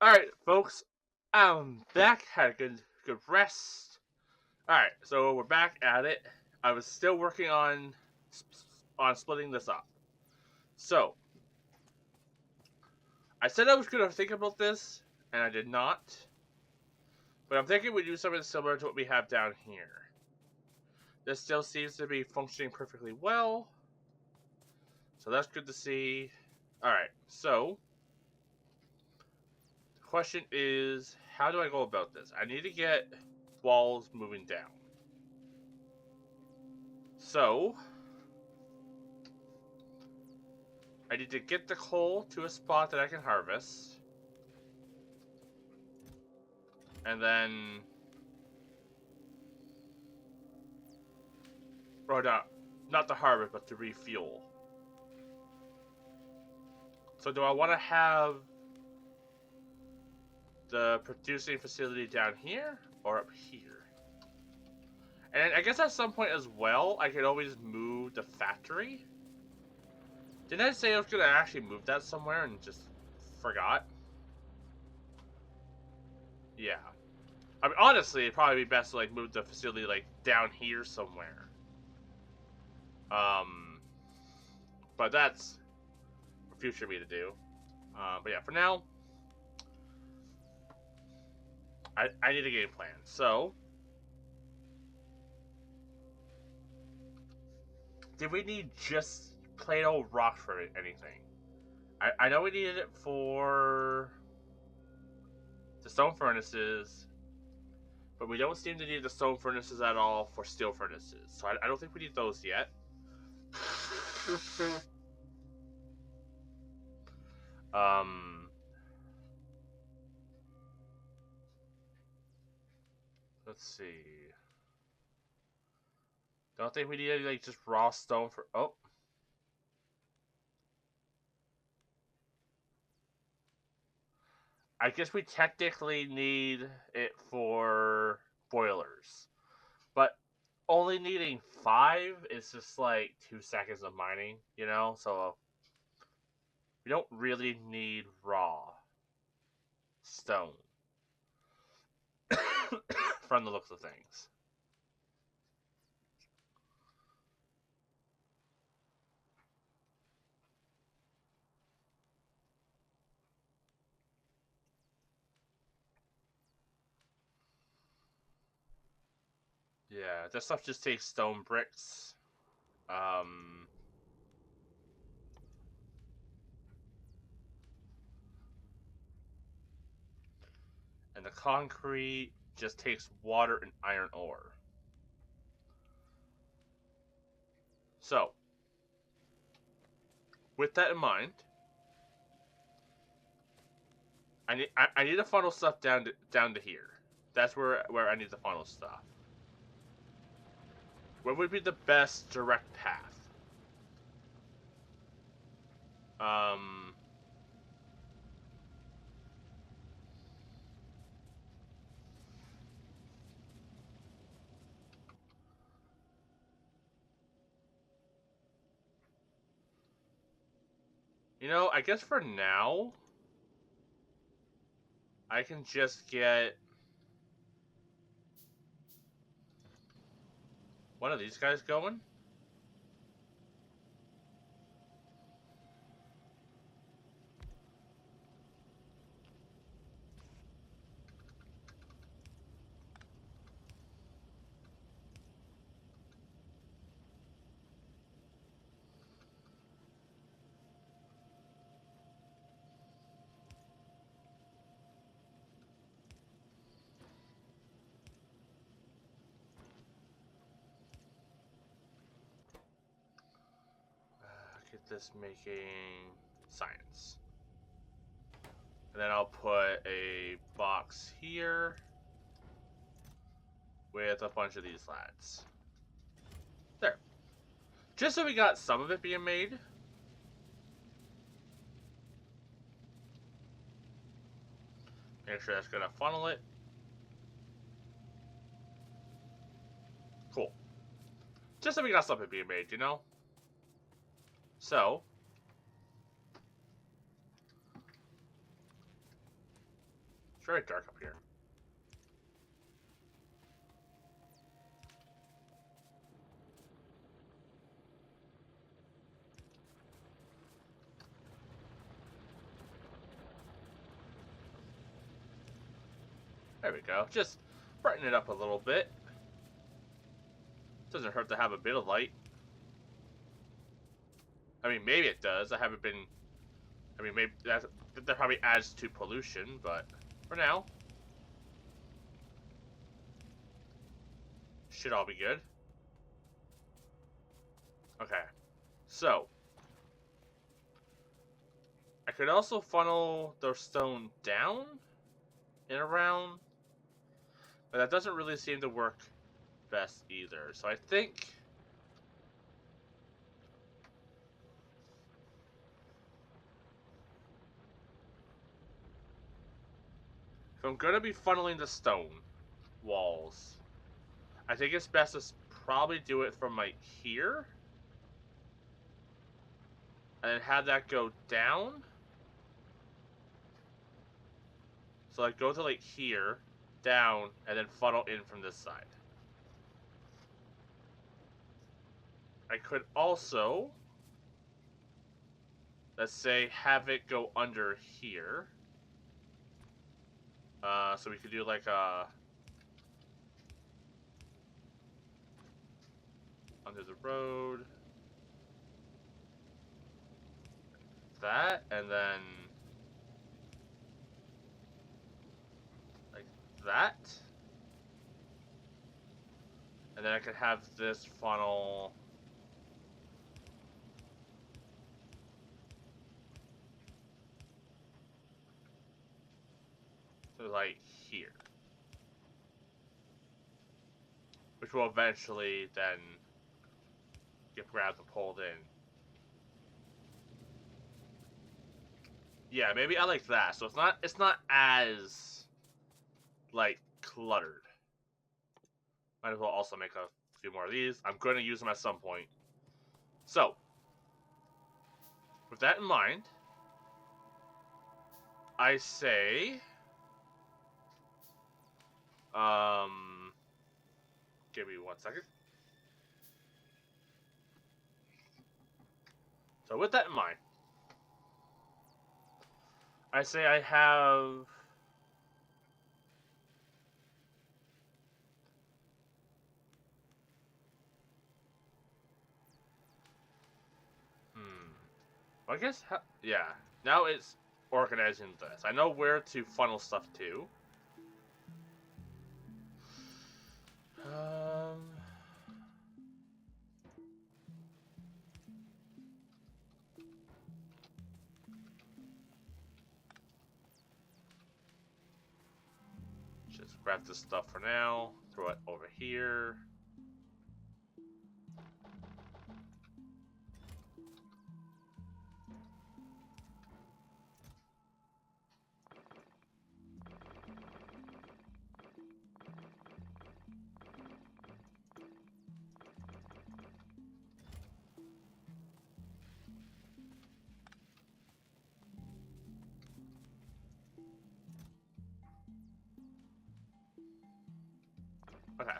Alright, folks. I'm back. Had a good rest. Alright, so we're back at it. I was still working on splitting this up. So, I said I was going to think about this, and I did not. But I'm thinking we do something similar to what we have down here. This still seems to be functioning perfectly well. So that's good to see. Alright, so the question is, how do I go about this? I need to get walls moving down. So, I need to get the coal to a spot that I can harvest. And then... Or not to harvest, but to refuel. So do I want to have the producing facility down here or up here? And I guess at some point as well, I could always move the factory. Didn't I say I was going to actually move that somewhere and just forgot? Yeah. I mean, honestly, it'd probably be best to like move the facility like down here somewhere. But that's for future me to do. But yeah, for now, I need a game plan. So, did we need just plain old rock for anything? I know we needed it for the stone furnaces, but we don't seem to need the stone furnaces at all for steel furnaces. So I don't think we need those yet. Let's see. Don't think we need any like just raw stone for. Oh. I guess we technically need it for boilers, but only needing 5 is just like 2 seconds of mining, you know? So we don't really need raw stone from the looks of things. Yeah, this stuff just takes stone bricks. And the concrete just takes water and iron ore. So, with that in mind, I need to funnel stuff down to here. That's where I need to funnel stuff. What would be the best direct path? You know, I guess for now, I can just get one of these guys going. Get this making science. And then I'll put a box here with a bunch of these lads. There. Just so we got some of it being made. Make sure that's gonna funnel it. Cool. Just so we got something being made, you know? So, It's very dark up here. There we go. Just brighten it up a little bit. Doesn't hurt to have a bit of light. I mean, maybe it does. I haven't been... I mean, maybe that probably adds to pollution, but for now, should all be good. Okay, so I could also funnel the stone down and around, but that doesn't really seem to work best either. So I think if I'm gonna be funneling the stone walls, I think it's best to probably do it from like here, and then have that go down. So like go to like here, down, and then funnel in from this side. I could also, let's say, have it go under here. So we could do like a under the road. That, and then like that. And then I could have this funnel to like here. Which will eventually then get grabbed and pulled in. Yeah, maybe I like that. So it's not as like cluttered. Might as well also make a few more of these. I'm going to use them at some point. So, with that in mind, I say, give me 1 second. So with that in mind, I say I have I guess, yeah. Now it's organizing this. I know where to funnel stuff to. Just grab this stuff for now. Throw it over here. Okay.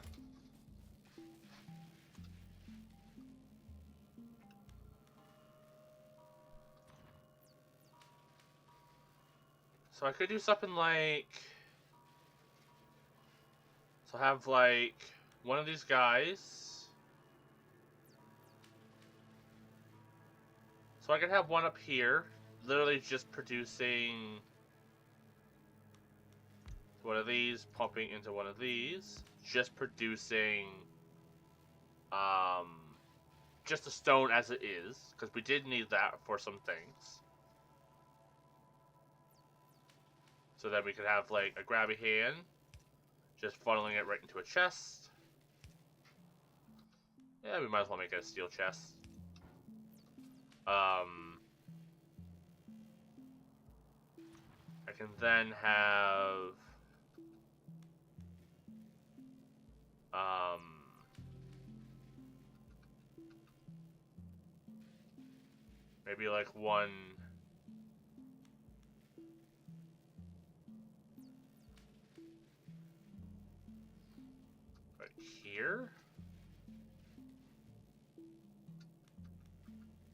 So I could do something like... So have like one of these guys. So I could have one up here, literally just producing one of these, pumping into one of these, just producing just a stone as it is, because we did need that for some things. So then we could have like a grabby hand, just funneling it right into a chest. Yeah, we might as well make it a steel chest. I can then have maybe like one here.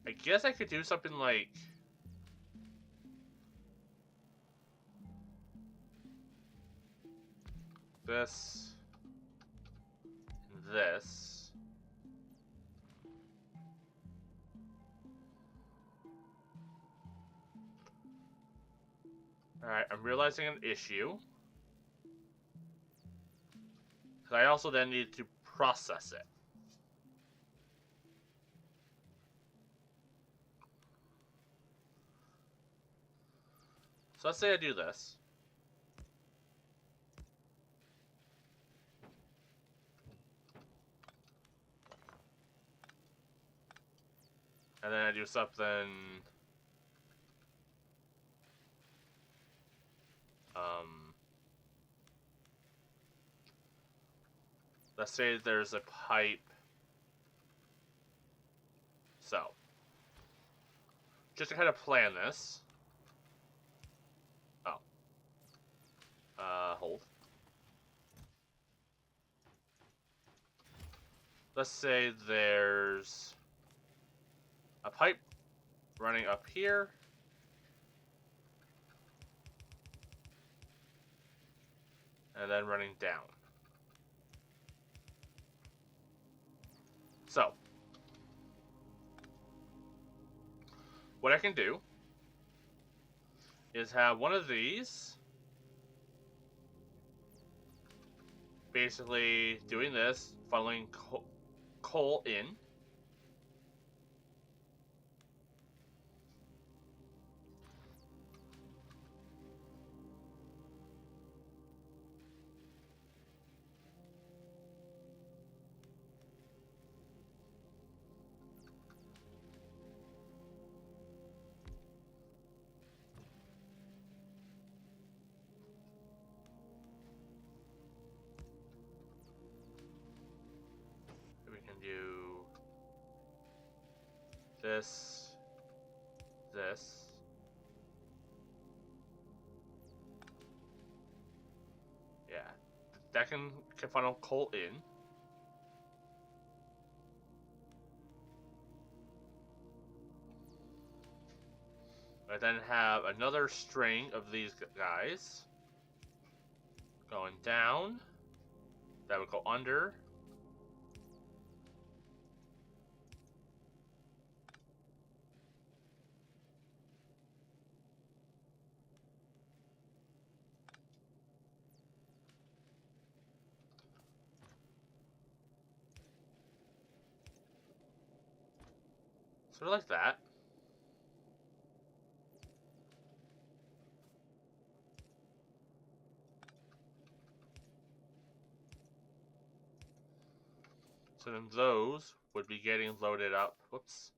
I guess I could do something like this, and this. Alright, I'm realizing an issue. Because I also then need to process it. So let's say I do this. And then I do something... let's say there's a pipe. So, just to kind of plan this. Oh. Hold. Let's say there's a pipe running up here. And then running down. So, what I can do is have one of these basically doing this, funneling coal in. We can do this, this. Yeah, that can funnel coal in. I then have another string of these guys going down. That would go under. Sort of like that. So then those would be getting loaded up. Whoops.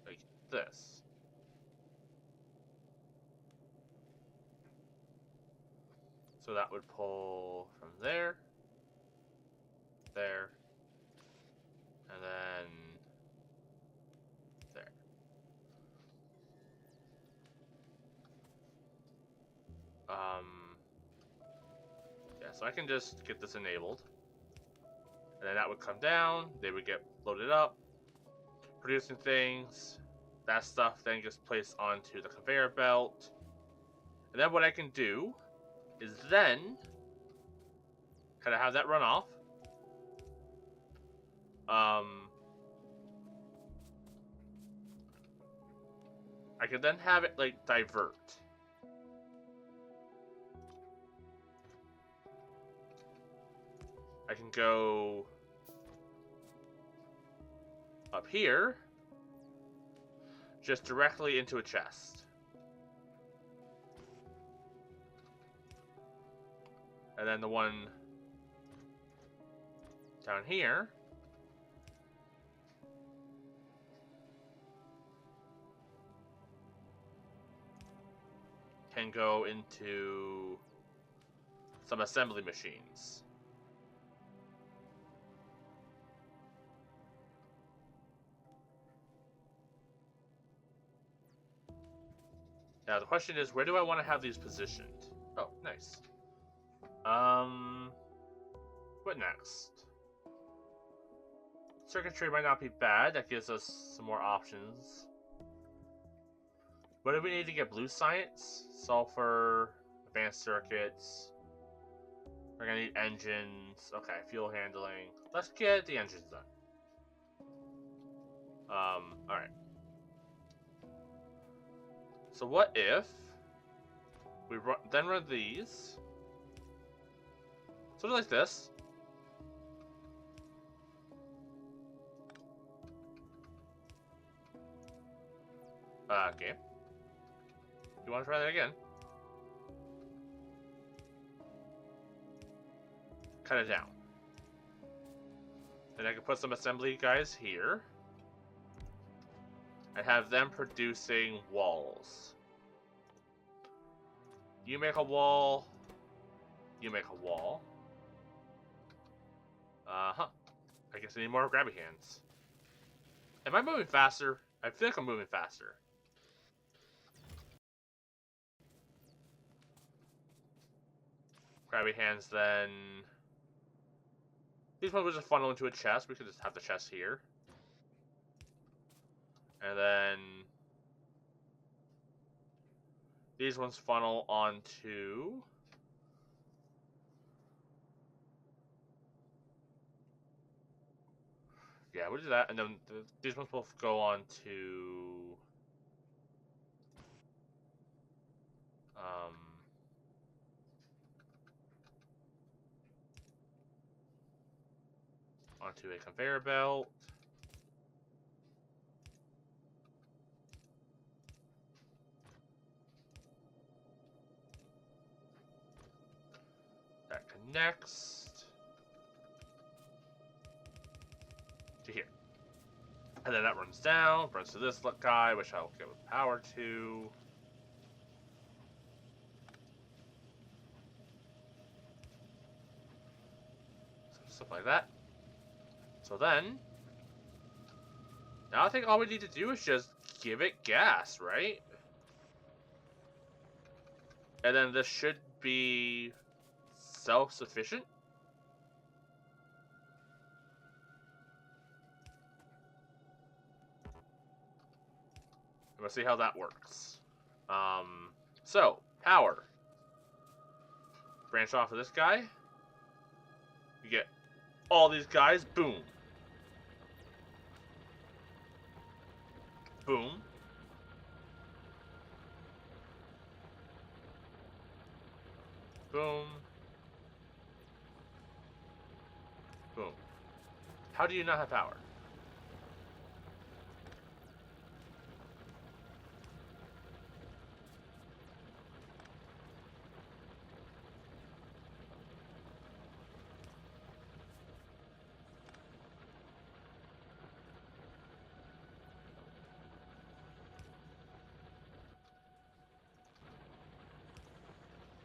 Like this. So that would pull from there, there, and then there. Yeah, so I can just get this enabled. And then that would come down, they would get loaded up, producing things. That stuff then gets placed onto the conveyor belt. And then what I can do is then kind of have that run off. I could then have it like divert. I can go up here, just directly into a chest. And then the one down here can go into some assembly machines. Now the question is, where do I want to have these positioned? Oh, nice. What next? Circuitry might not be bad. That gives us some more options. What do we need to get blue science? Sulfur, advanced circuits. We're gonna need engines. Okay, fuel handling. Let's get the engines done. Alright. So what if we then run these? Something like this. Okay. You want to try that again? Cut it down. And I can put some assembly guys here. And have them producing walls. You make a wall. You make a wall. Uh-huh. I guess I need more grabby hands. Am I moving faster? I feel like I'm moving faster. Grabby hands then. These ones will just funnel into a chest. We could just have the chest here. And then these ones funnel onto yeah, we'll do that, and then these ones will go on to onto a conveyor belt. That connects to here. And then that runs down, runs to this guy, which I'll give power to. Stuff like that. So then, now I think all we need to do is just give it gas, right? And then this should be self-sufficient. Let's see how that works. So, power. Branch off of this guy. You get all these guys. Boom. Boom. Boom. Boom. How do you not have power?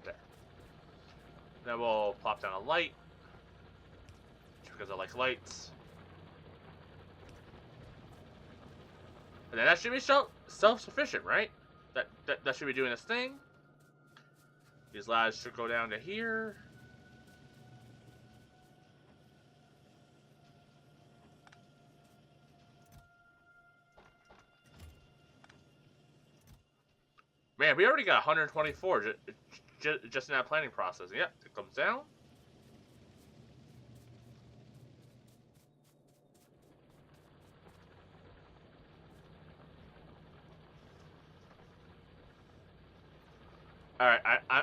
There. Then we'll plop down a light. Because I like lights. And then that should be self-sufficient, right? That should be doing its thing. These ladders should go down to here. Man, we already got 124 just in that planning process. Yep, it comes down. Alright,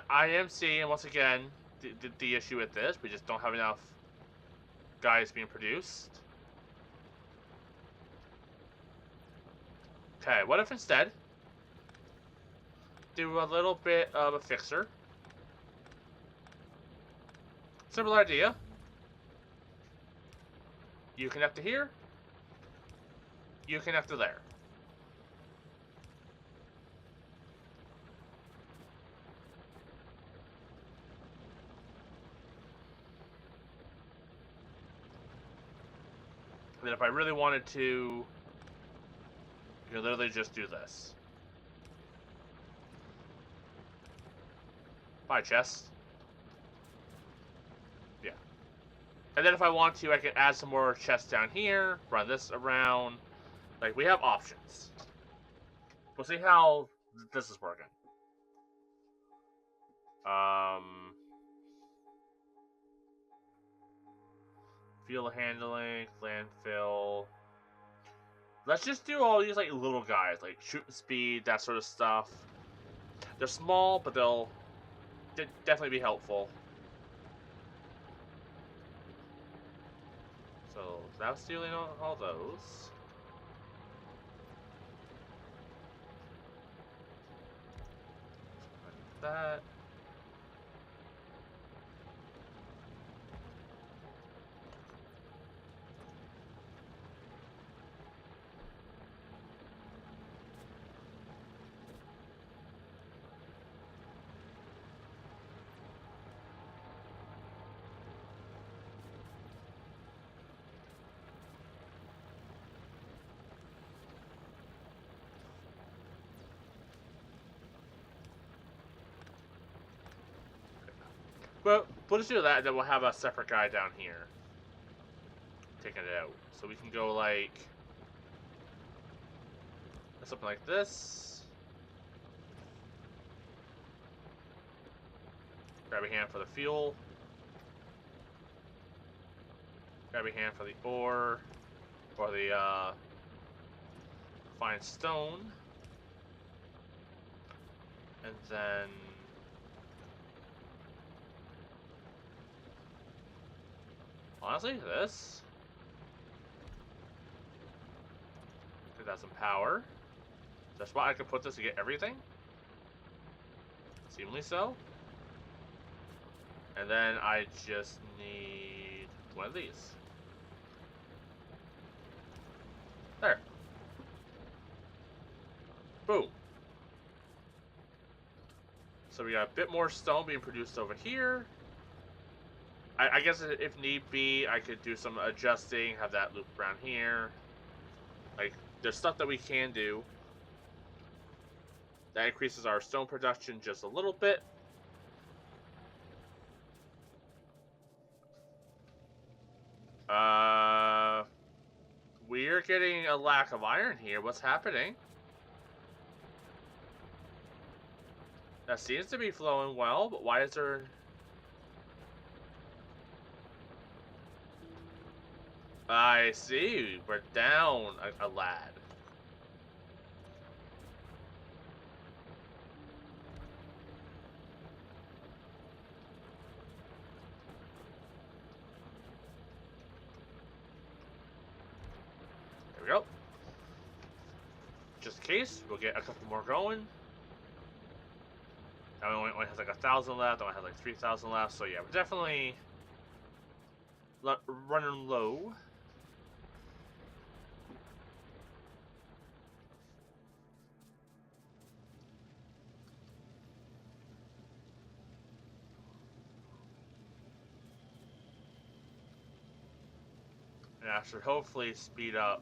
I am seeing, once again, the issue with this. We just don't have enough guys being produced. Okay, what if instead do a little bit of a fixer? Simple idea. You connect to here. You connect to there. And then if I really wanted to, you can literally just do this. Bye, chest. Yeah. And then if I want to, I can add some more chests down here, run this around. Like, we have options. We'll see how this is working. Fuel handling, landfill. Let's just do all these, like, little guys, like shooting speed, that sort of stuff. They're small, but they'll definitely be helpful. So that's stealing all those. Like that. But we'll just do that, and then we'll have a separate guy down here taking it out. So we can go like something like this. Grab a hand for the fuel. Grab a hand for the ore, or the fine stone. And then honestly, this. Give that some power. That's why I could put this to get everything. Seemingly so. And then I just need one of these. There. Boom. So we got a bit more stone being produced over here. I guess if need be, I could do some adjusting, have that loop around here. Like, there's stuff that we can do. That increases our stone production just a little bit. We're getting a lack of iron here. What's happening? That seems to be flowing well, but why is there... I see. We're down a lad. There we go. Just in case, we'll get a couple more going. That one only has like 1,000 left. That one has like 3,000 left. So yeah, we're definitely running low. And that should hopefully speed up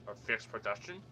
our fixed production.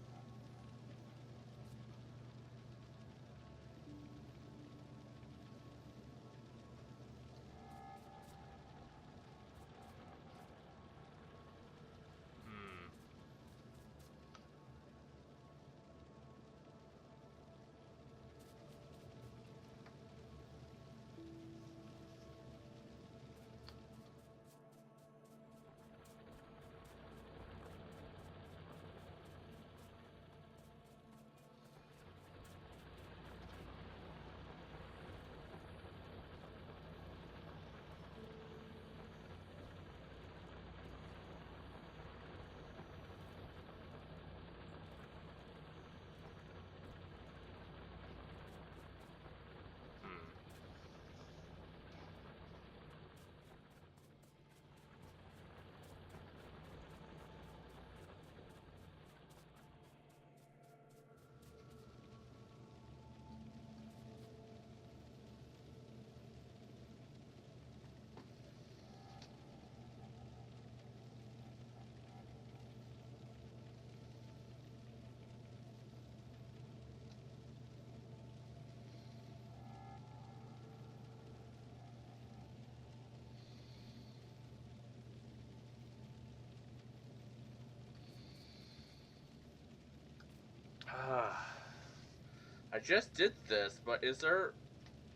just did this, but is there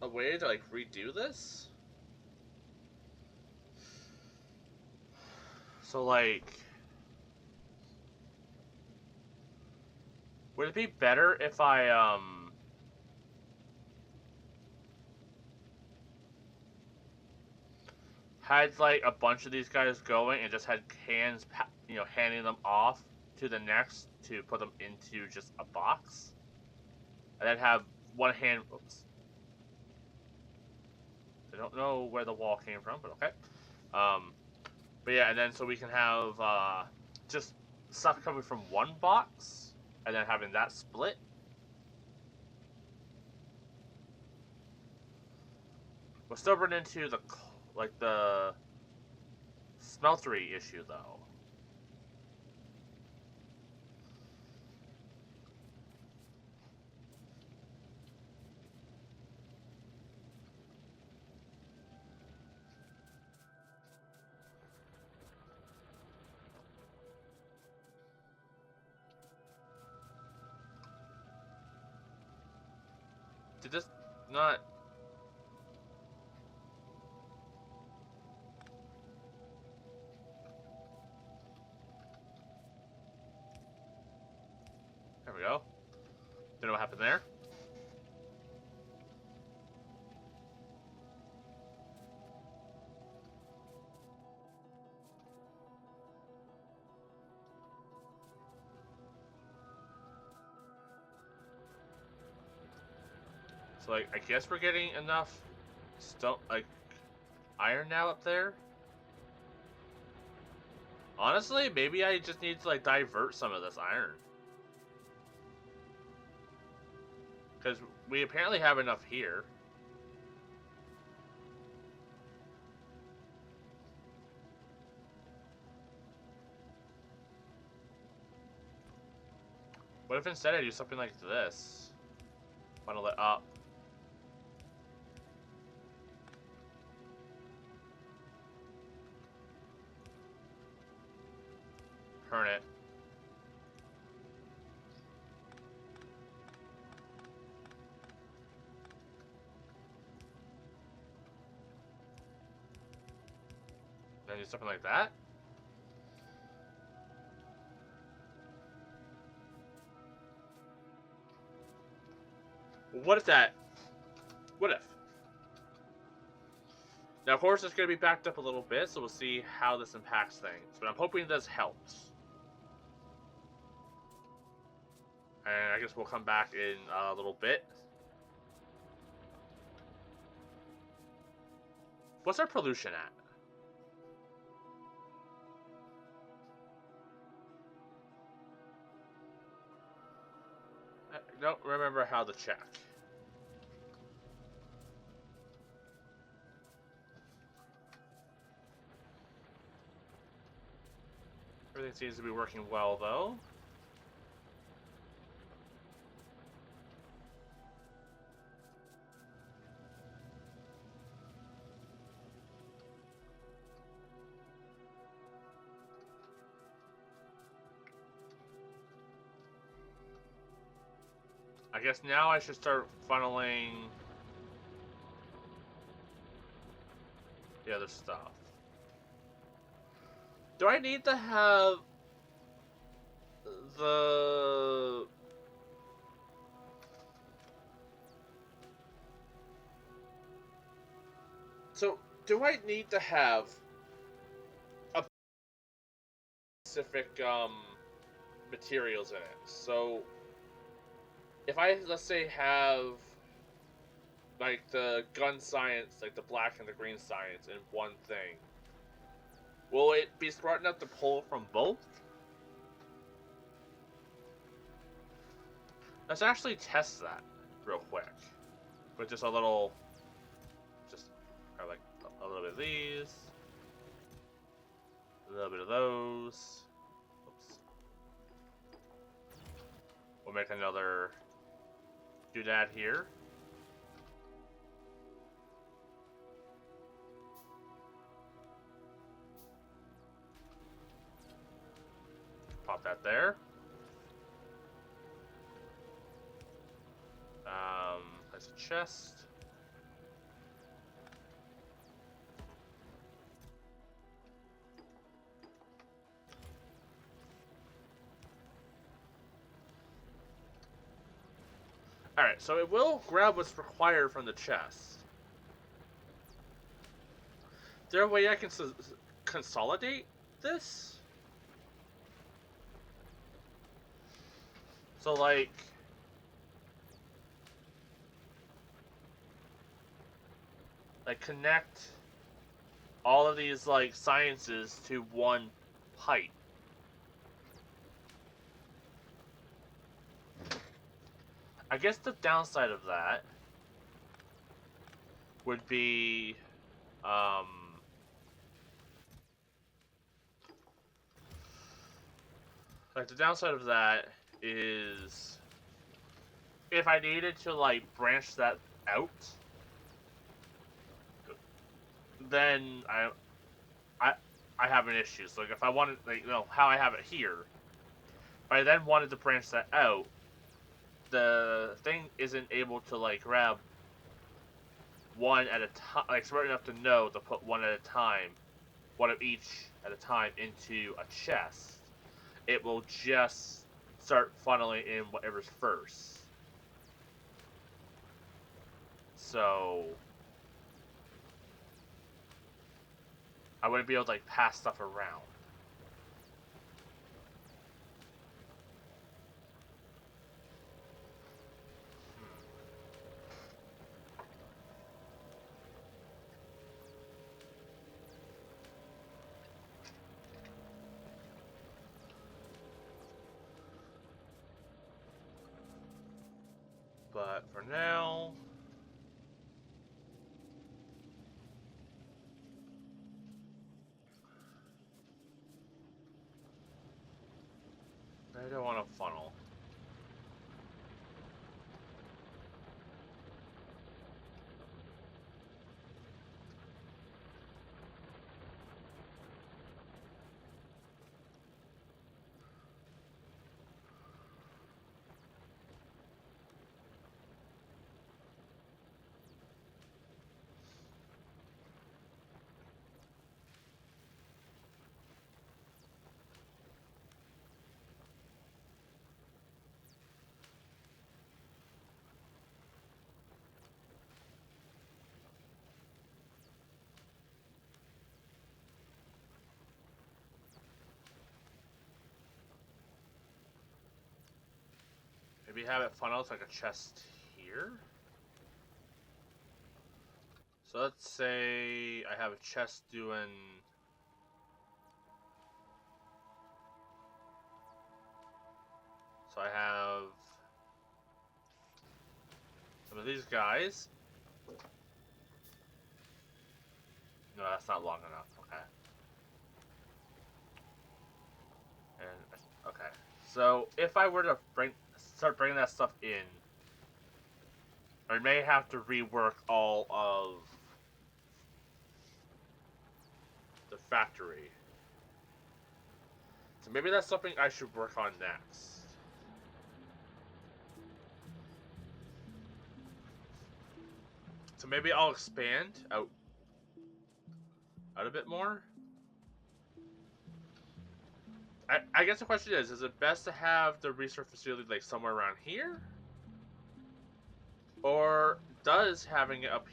a way to like redo this? So like, would it be better if I had like a bunch of these guys going and just had hands, handing them off to the next to put them into just a box, and then have one hand. Oops. I don't know where the wall came from, but okay. But yeah, and then so we can have just stuff coming from one box, and then having that split. We'll still run into the smeltery issue though. Did this not? There we go. Don't know what happened there. So like, I guess we're getting enough stone, like iron now up there. Honestly, maybe I just need to like divert some of this iron. Because we apparently have enough here. What if instead I do something like this? Funnel it up. Turn it. Then do something like that. What if that? What if? Now, of course, it's going to be backed up a little bit, so we'll see how this impacts things. But I'm hoping this helps. And I guess we'll come back in a little bit. What's our pollution at? I don't remember how to check. Everything seems to be working well, though. I guess now I should start funneling the other stuff. Do I need to have the... So, do I need to have a specific materials in it? So, if I, let's say, have like the gun science, like the black and the green science in one thing, will it be smart enough to pull from both? Let's actually test that real quick with just a little, just like a little bit of these, a little bit of those. Oops. We'll make another doodad here. Pop that there. chest. Alright, so it will grab what's required from the chest. Is there a way I can consolidate this? So, like... connect all of these, like, sciences to one pipe. I guess the downside of that would be, like, the downside of that is if I needed to, like, branch that out, then I have an issue. So, like, if I wanted, like, you know, how I have it here, if I then wanted to branch that out, the thing isn't able to, like, grab one at a time, like, smart enough to know to put one at a time, one of each at a time into a chest. It will just start funneling in whatever's first. So I wouldn't be able to, like, pass stuff around. But for now, I don't want to funnel. Maybe have it funneled like a chest here. So let's say I have a chest doing... So I have some of these guys. No, that's not long enough. Okay. And okay. So if I were to start bringing that stuff in, I may have to rework all of the factory. So maybe that's something I should work on next. So maybe I'll expand out a bit more. I guess the question is it best to have the research facility like somewhere around here? Or does having it up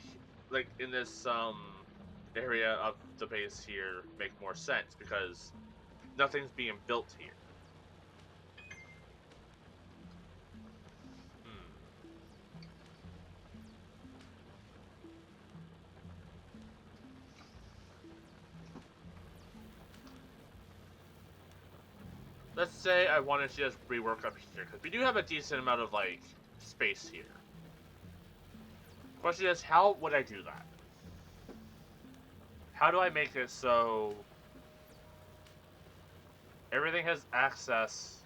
like in this area of the base here make more sense because nothing's being built here? Let's say I wanted to just rework up here, because we do have a decent amount of, like, space here. Question is, how would I do that? How do I make it so everything has access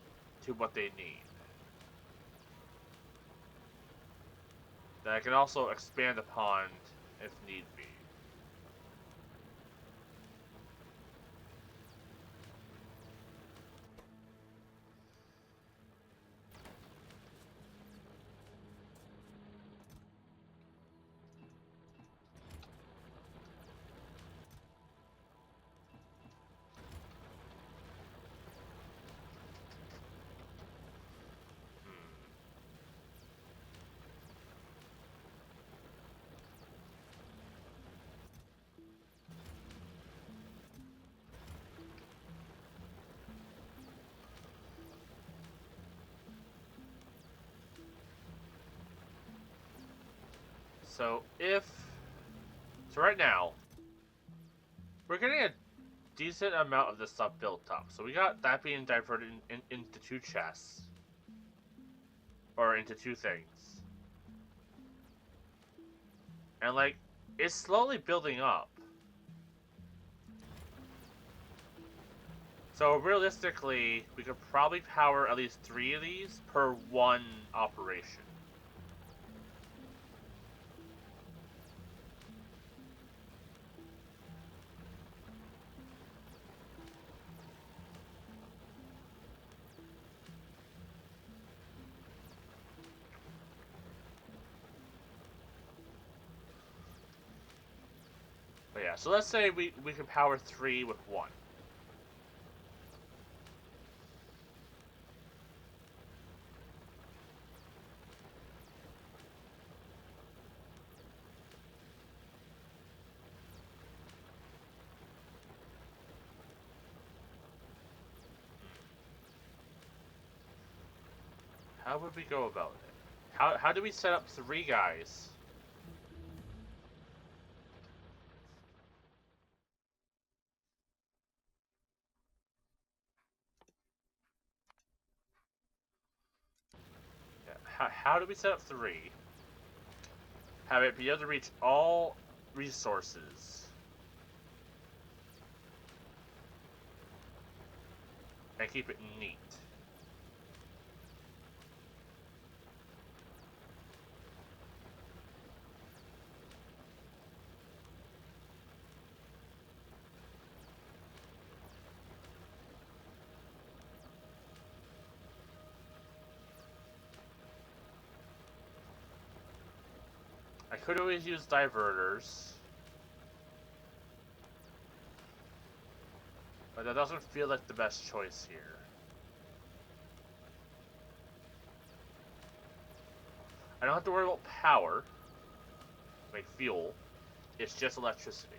to what they need? That I can also expand upon if need be. So so right now, we're getting a decent amount of this stuff built up. So we got that being diverted into two chests. Or into two things. And like, it's slowly building up. So realistically, we could probably power at least 3 of these per one operation. But yeah, so let's say we can power 3 with 1. How would we go about it? How do we set up 3 guys? Yeah, how do we set up 3? Have it be able to reach all resources. And keep it neat. I could always use diverters. But that doesn't feel like the best choice here. I don't have to worry about power, like fuel. It's just electricity.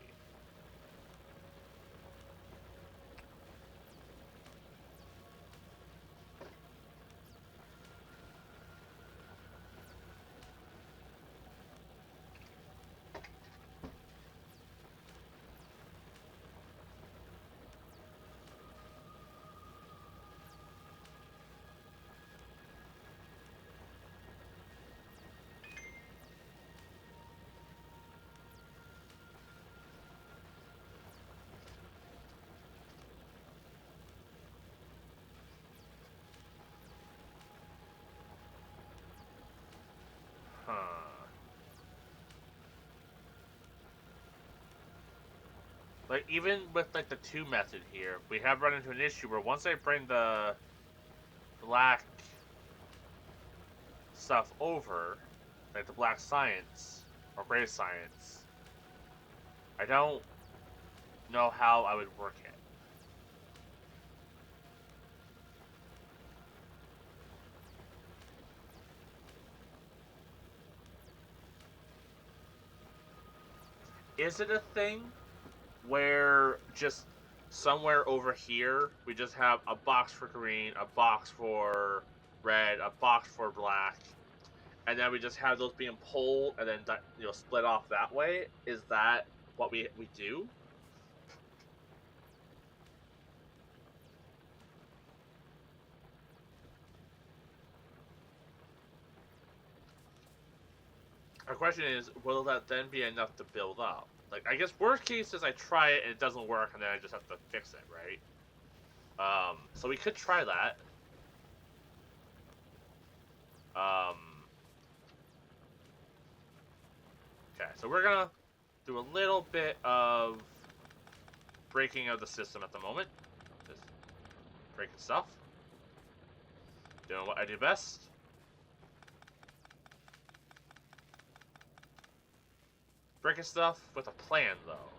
Huh. Like, even with, like, the 2 method here, we have run into an issue where once I bring the black stuff over, like the black science, or gray science, I don't know how I would work it. Is it a thing where just somewhere over here we just have a box for green, a box for red, a box for black, and then we just have those being pulled and then split off that way? Is that what we do? Our question is, will that then be enough to build up? Like, I guess worst case is I try it and it doesn't work and then I just have to fix it, right? So we could try that. Okay, so we're gonna do a little bit of breaking of the system at the moment. Just breaking stuff. Doing what I do best. Breaking stuff with a plan, though.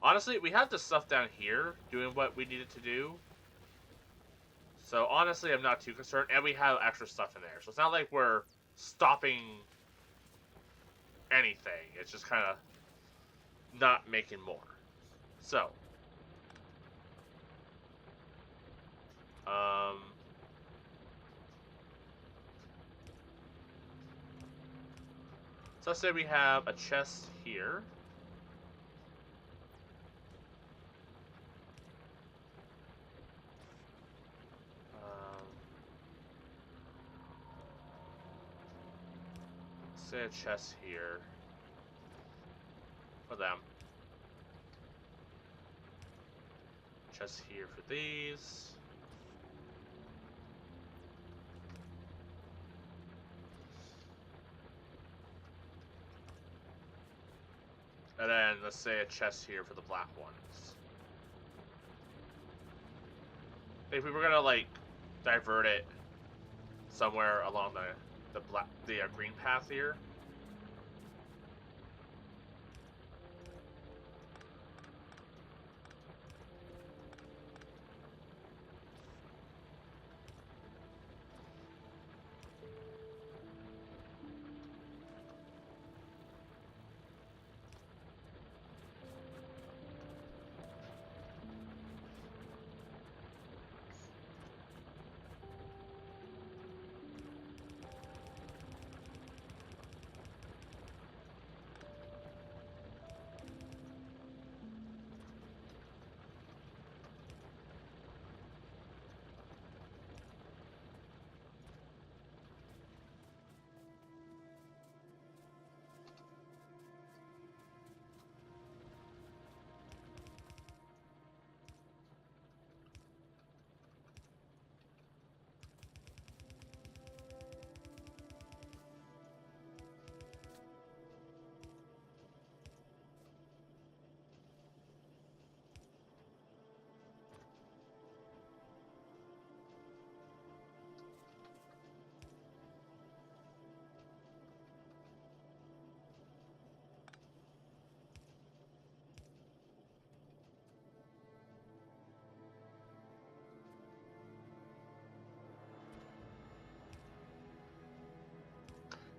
Honestly, we have the stuff down here doing what we needed to do. So honestly, I'm not too concerned. And we have extra stuff in there. So it's not like we're stopping anything. It's just kind of not making more. So. So let's say we have a chest here. Say a chest here for them. Chest here for these. And then let's say a chest here for the black ones. If we were gonna like divert it somewhere along the green path here.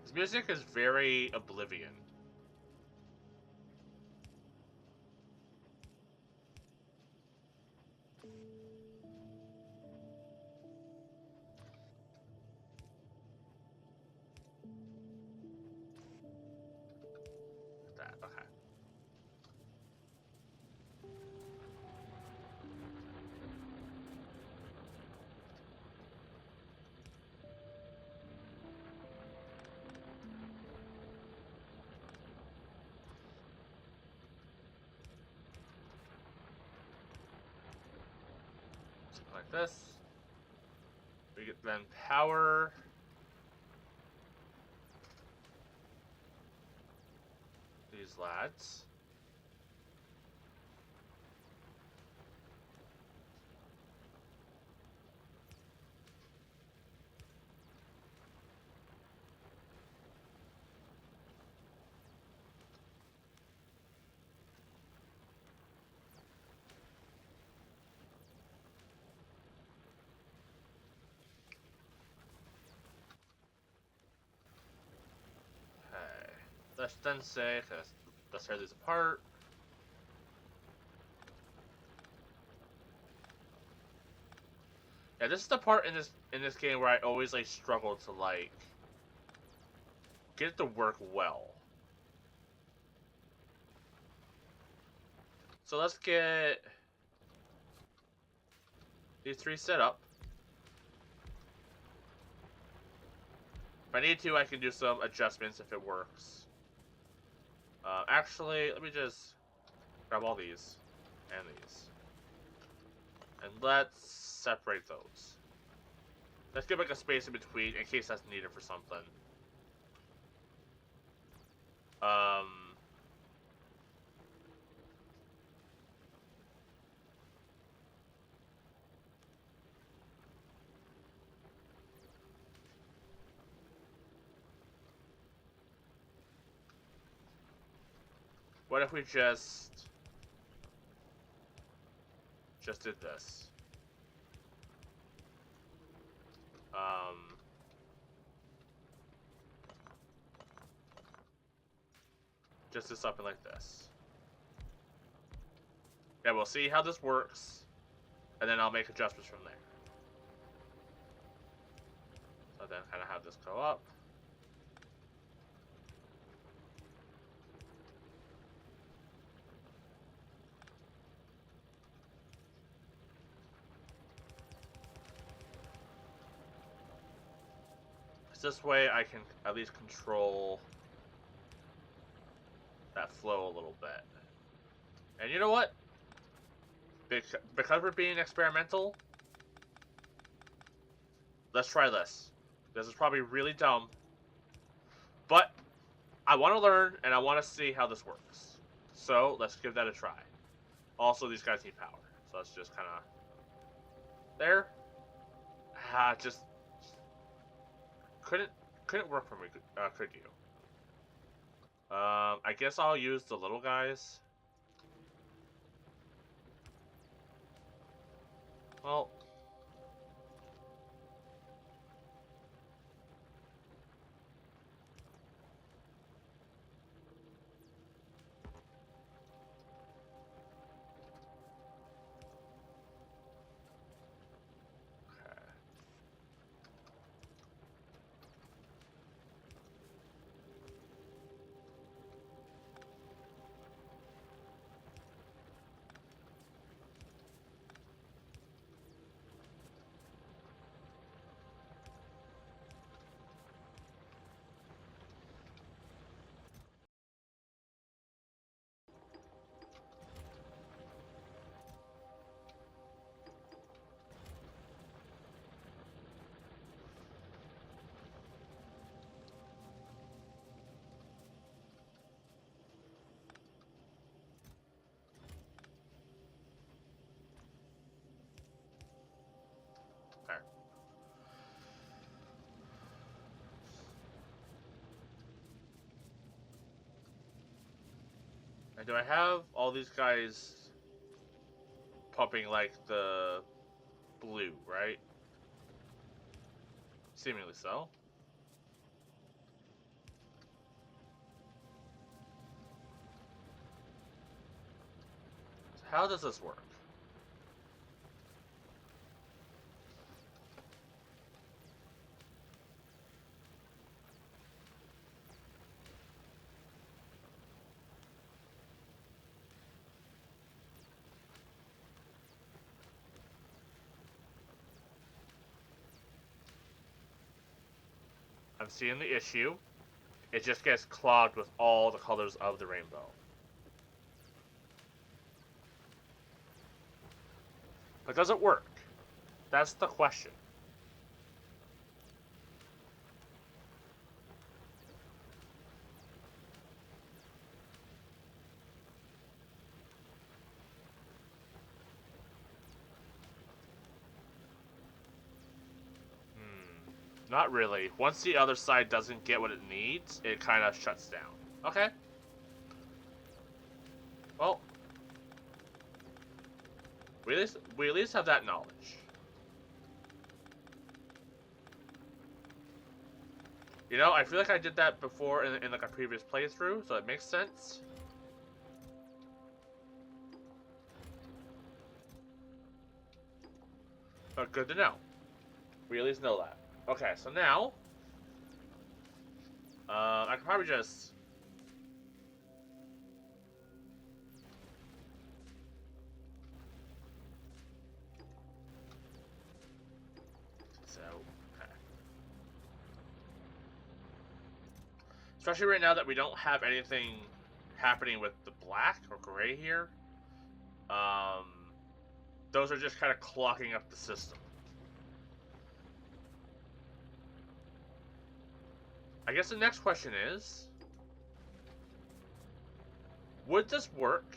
This music is very Oblivion. That, okay. Something like this. We get then power. These lads. Okay. Let's then say, let's tear these apart. Yeah, this is the part in this game where I always like struggle to like get it to work well. So let's get these three set up. If I need to, I can do some adjustments if it works. Actually, let me just grab all these and these. And let's separate those. Let's give like a space in between in case that's needed for something. What if we just did this? Just do something like this. Yeah, we'll see how this works, and then I'll make adjustments from there. So then kind of have this go up. this way I can at least control that flow a little bit. And you know what? Because we're being experimental, let's try this. This is probably really dumb, but I want to learn and I want to see how this works. So let's give that a try. Also, these guys need power, so let's just kind of there. Just couldn't work for me. Could you? I guess I'll use the little guys. Well. There. And do I have all these guys pumping like the blue, right? Seemingly so. How does this work? I'm seeing the issue. It just gets clogged with all the colors of the rainbow. But does it work? That's the question. Not really. Once the other side doesn't get what it needs, it kind of shuts down. Okay. Well, we at least have that knowledge. You know, I feel like I did that before in like a previous playthrough, so it makes sense. But good to know. We at least know that. Okay, so now I can probably just okay. Especially right now that we don't have anything happening with the black or gray here. Those are just kind of clogging up the system. I guess the next question is, would this work?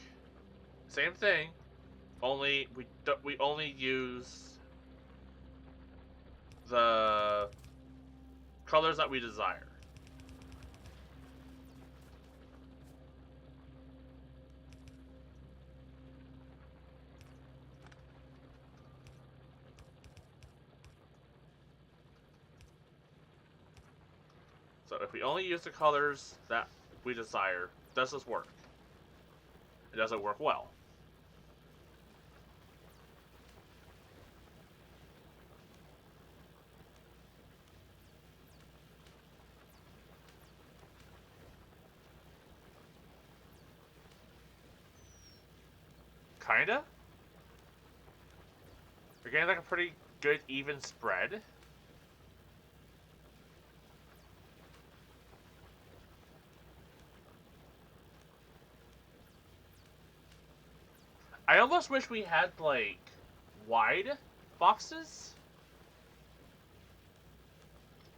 Same thing, only we only use the colors that we desire. So if we only use the colors that we desire, does this work? It doesn't work well. Kinda? We're getting like a pretty good even spread. I almost wish we had, like, wide boxes.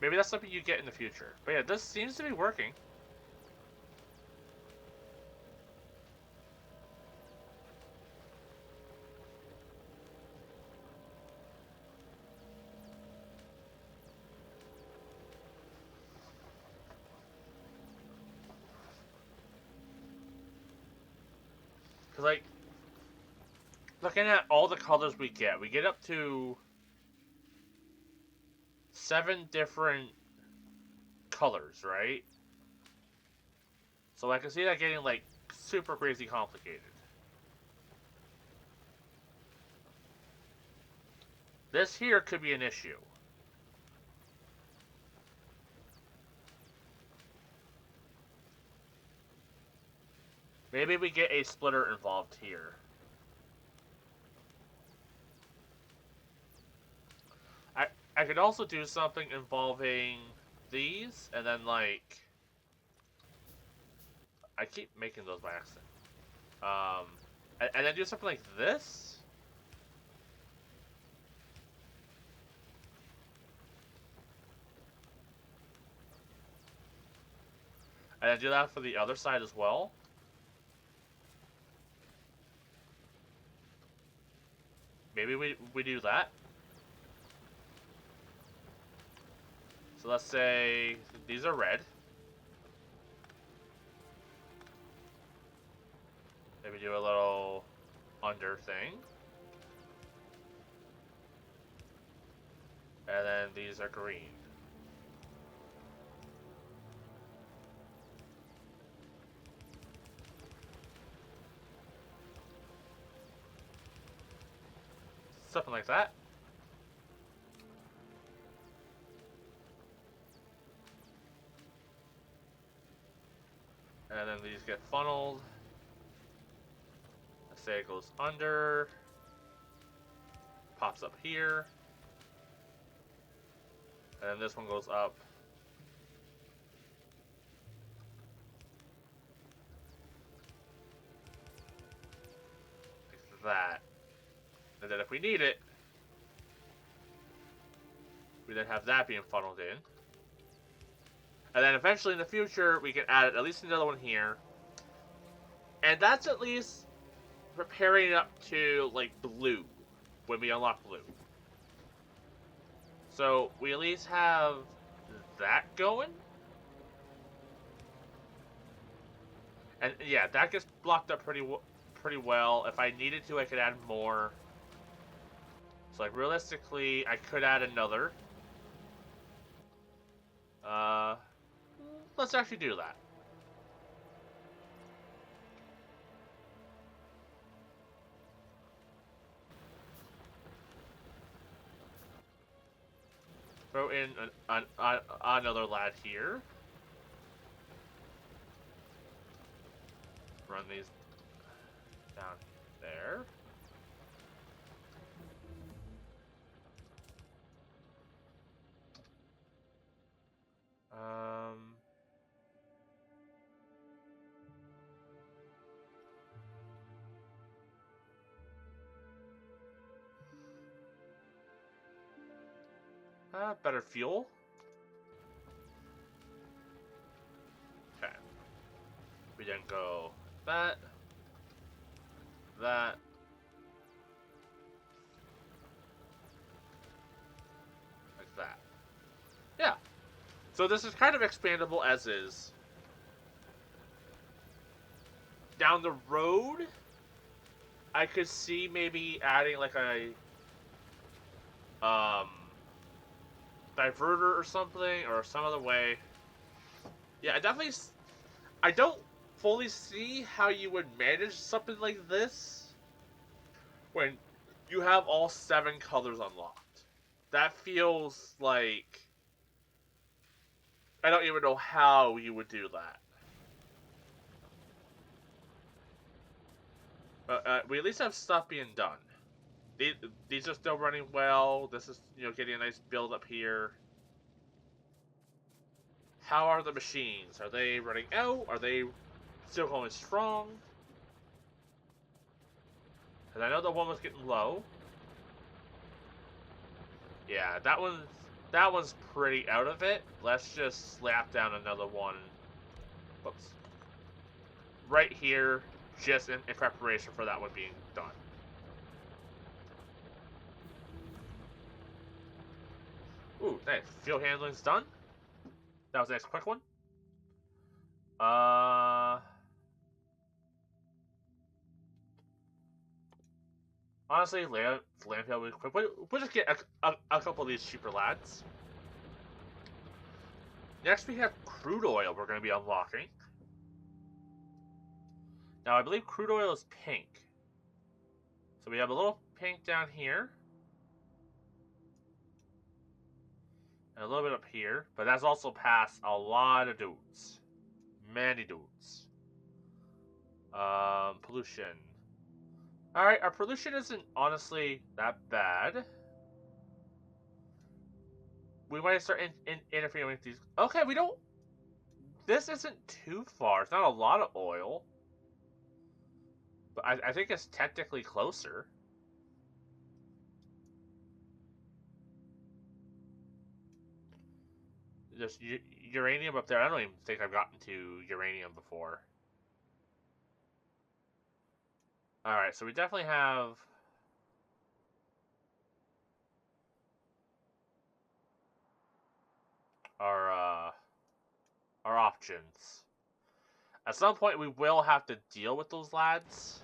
Maybe that's something you get in the future. But yeah, this seems to be working. Because, like, looking at all the colors we get up to 7 different colors, right? So I can see that getting, like, super crazy complicated. This here could be an issue. Maybe we get a splitter involved here. I could also do something involving these, and then, like... I keep making those by accident. And then do something like this? And then do that for the other side as well? Maybe we do that? So let's say these are red. Maybe do a little under thing. And then these are green. Something like that. And then these get funneled. Let's say it goes under. Pops up here. And then this one goes up. Like that. And then if we need it, we then have that being funneled in. And then eventually in the future, we can add at least another one here. And that's at least preparing it up to, like, blue. When we unlock blue. So, we at least have that going. And, yeah, that gets blocked up pretty well. If I needed to, I could add more. So, like, realistically, I could add another. Let's actually do that. Throw in another lad here. Run these down there. Better fuel. Okay. We then go that, like that. Yeah. So this is kind of expandable as is. Down the road, I could see maybe adding like a diverter or something, or some other way. Yeah, I don't fully see how you would manage something like this when you have all 7 colors unlocked. That feels like I don't even know how you would do that. But we at least have stuff being done. These are still running well. This is, getting a nice build up here. How are the machines? Are they running out? Are they still going strong? Because I know the one was getting low. Yeah, that one's pretty out of it. Let's just slap down another one. Whoops. Right here, just in preparation for that one being done. Ooh, nice. Fuel handling's done. That was a nice quick one. Honestly, landfill will be quick. We'll just get a couple of these cheaper lads. Next, we have crude oil we're going to be unlocking. Now, I believe crude oil is pink. So we have a little pink down here. And a little bit up here. But that's also past a lot of dudes. Many dudes. Pollution. Alright, our pollution isn't honestly that bad. We might start interfering with these. Okay, we don't. This isn't too far. It's not a lot of oil. But I think it's technically closer. There's uranium up there. I don't even think I've gotten to uranium before. Alright, so we definitely have our options. At some point, we will have to deal with those lads.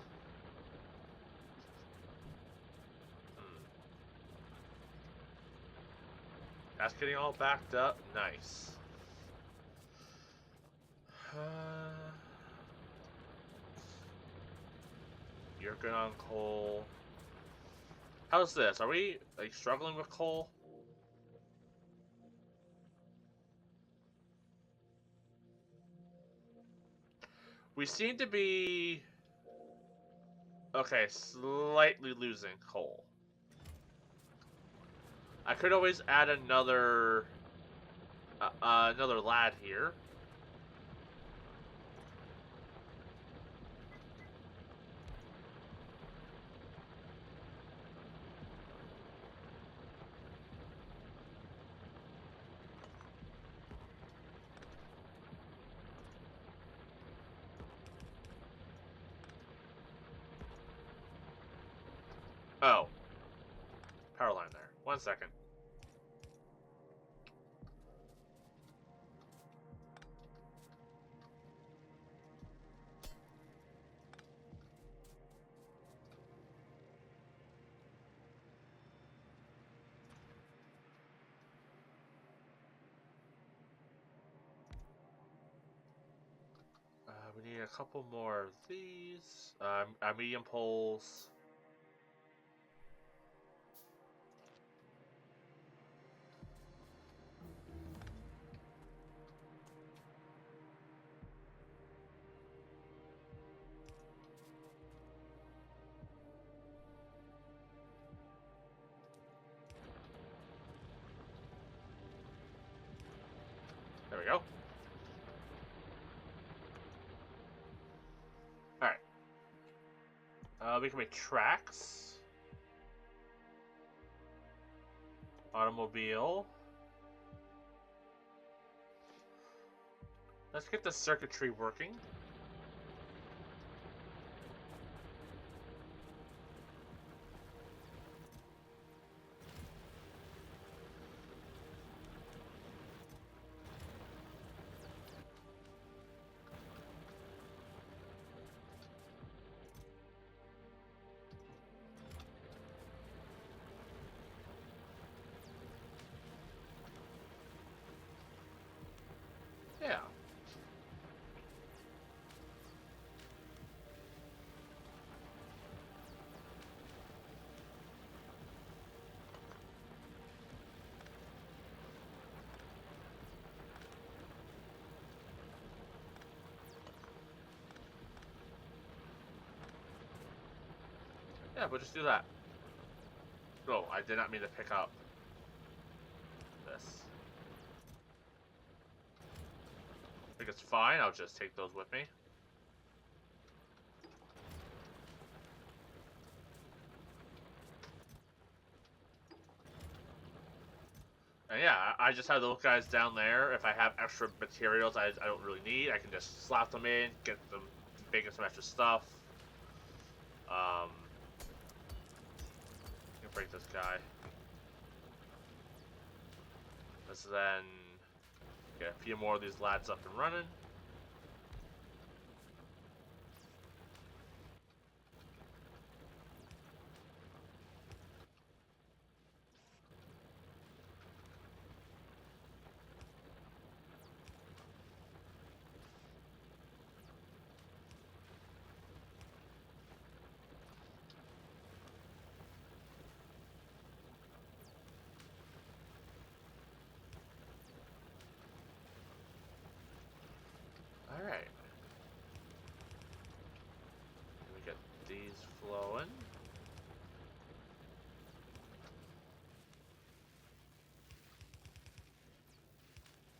That's getting all backed up. Nice. You're good on coal. How's this? Are we like struggling with coal? We seem to be okay, slightly losing coal. I could always add another lad here. Oh. Power line there. 1 second. We need a couple more of these. Our medium poles. There we go. Alright. We can make tracks. Automobile. Let's get the circuitry working. Yeah. Yeah, we'll just do that. Oh, I did not mean to pick up this. I think it's fine, I'll just take those with me. And yeah, I just have those guys down there. If I have extra materials I don't really need, I can just slap them in, get them making some extra stuff. Can break this guy. Let's then get a few more of these lads up and running. Alright. Let me get these flowing.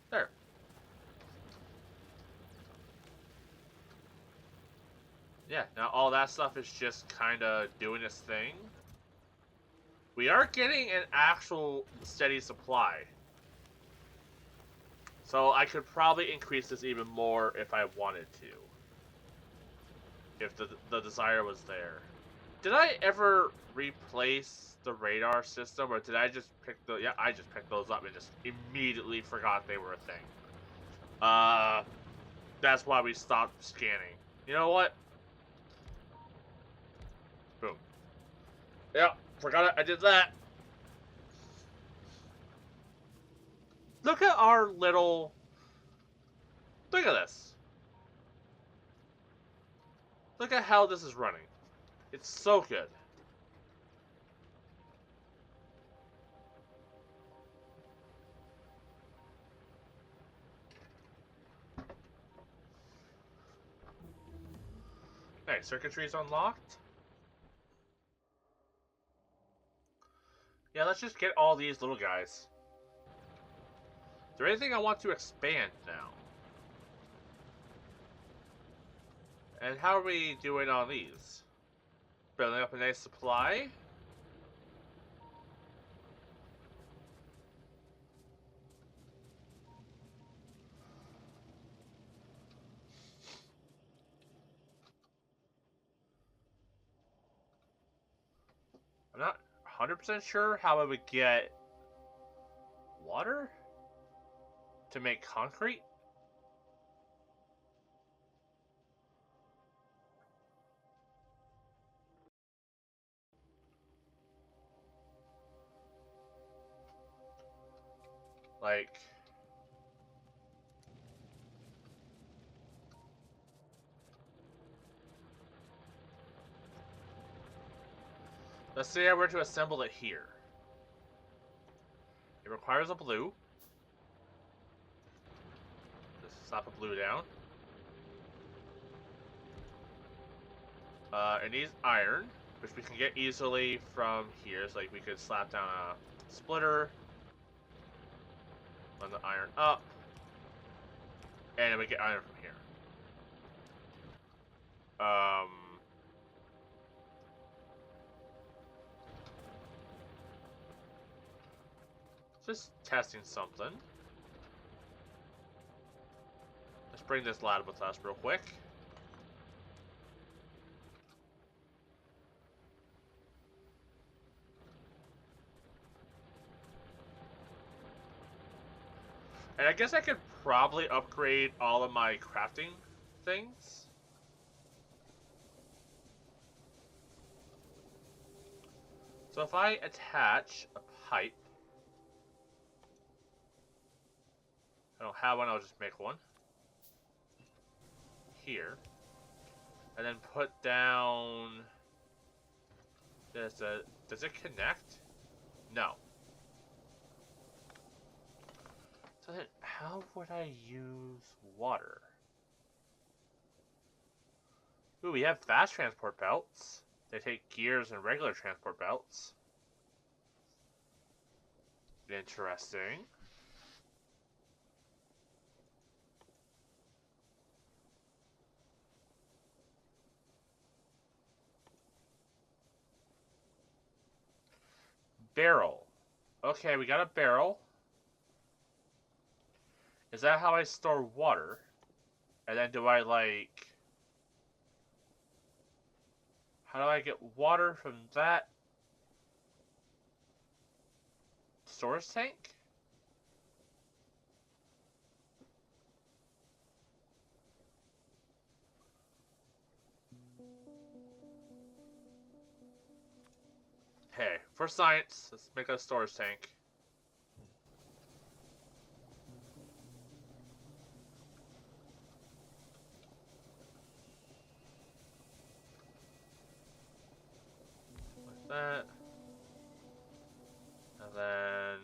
There. Yeah, now all that stuff is just kind of doing its thing. We are getting an actual steady supply. So I could probably increase this even more if I wanted to. If the desire was there. Did I ever replace the radar system, or did I just pick the... Yeah, I just picked those up and just immediately forgot they were a thing. That's why we stopped scanning. You know what? Boom. Yep, forgot it. I did that. Look at our little... Look at this. Look at how this is running. It's so good. Hey, circuitry is unlocked. Yeah, let's just get all these little guys. Is there anything I want to expand now? And how are we doing on these? Building up a nice supply? I'm not 100% sure how I would get water to make concrete. Like... Let's say I were to assemble it here. It requires a blue. Just slap a blue down. It needs iron, which we can get easily from here. So like we could slap down a splitter, run the iron up, and then we get iron from here. Just testing something. Let's bring this lad with us real quick. And I guess I could probably upgrade all of my crafting things. So if I attach a pipe, I don't have one, I'll just make one. Here. And then put down... Does it connect? No. So then, how would I use water? Ooh, we have fast transport belts. They take gears and regular transport belts. Interesting. Barrel. Okay, we got a barrel. Is that how I store water? And then do I like... How do I get water from that storage tank? Hey, for science, let's make a storage tank. Like that. And then...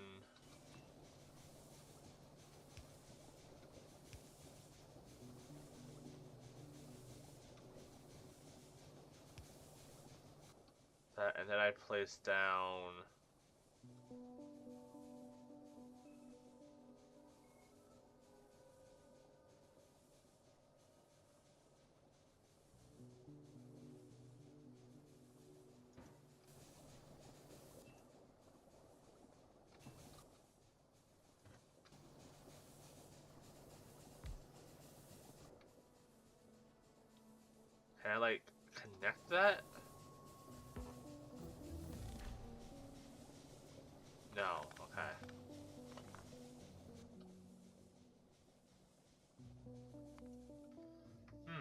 that, and then I place down... Can I, like, connect that? No, okay. Hmm.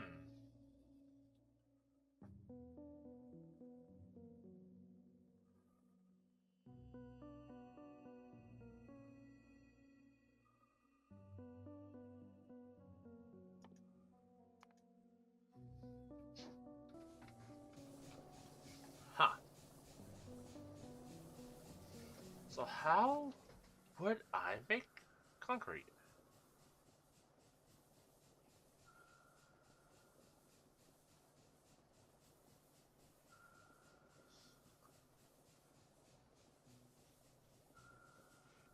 Huh. So how would I make concrete?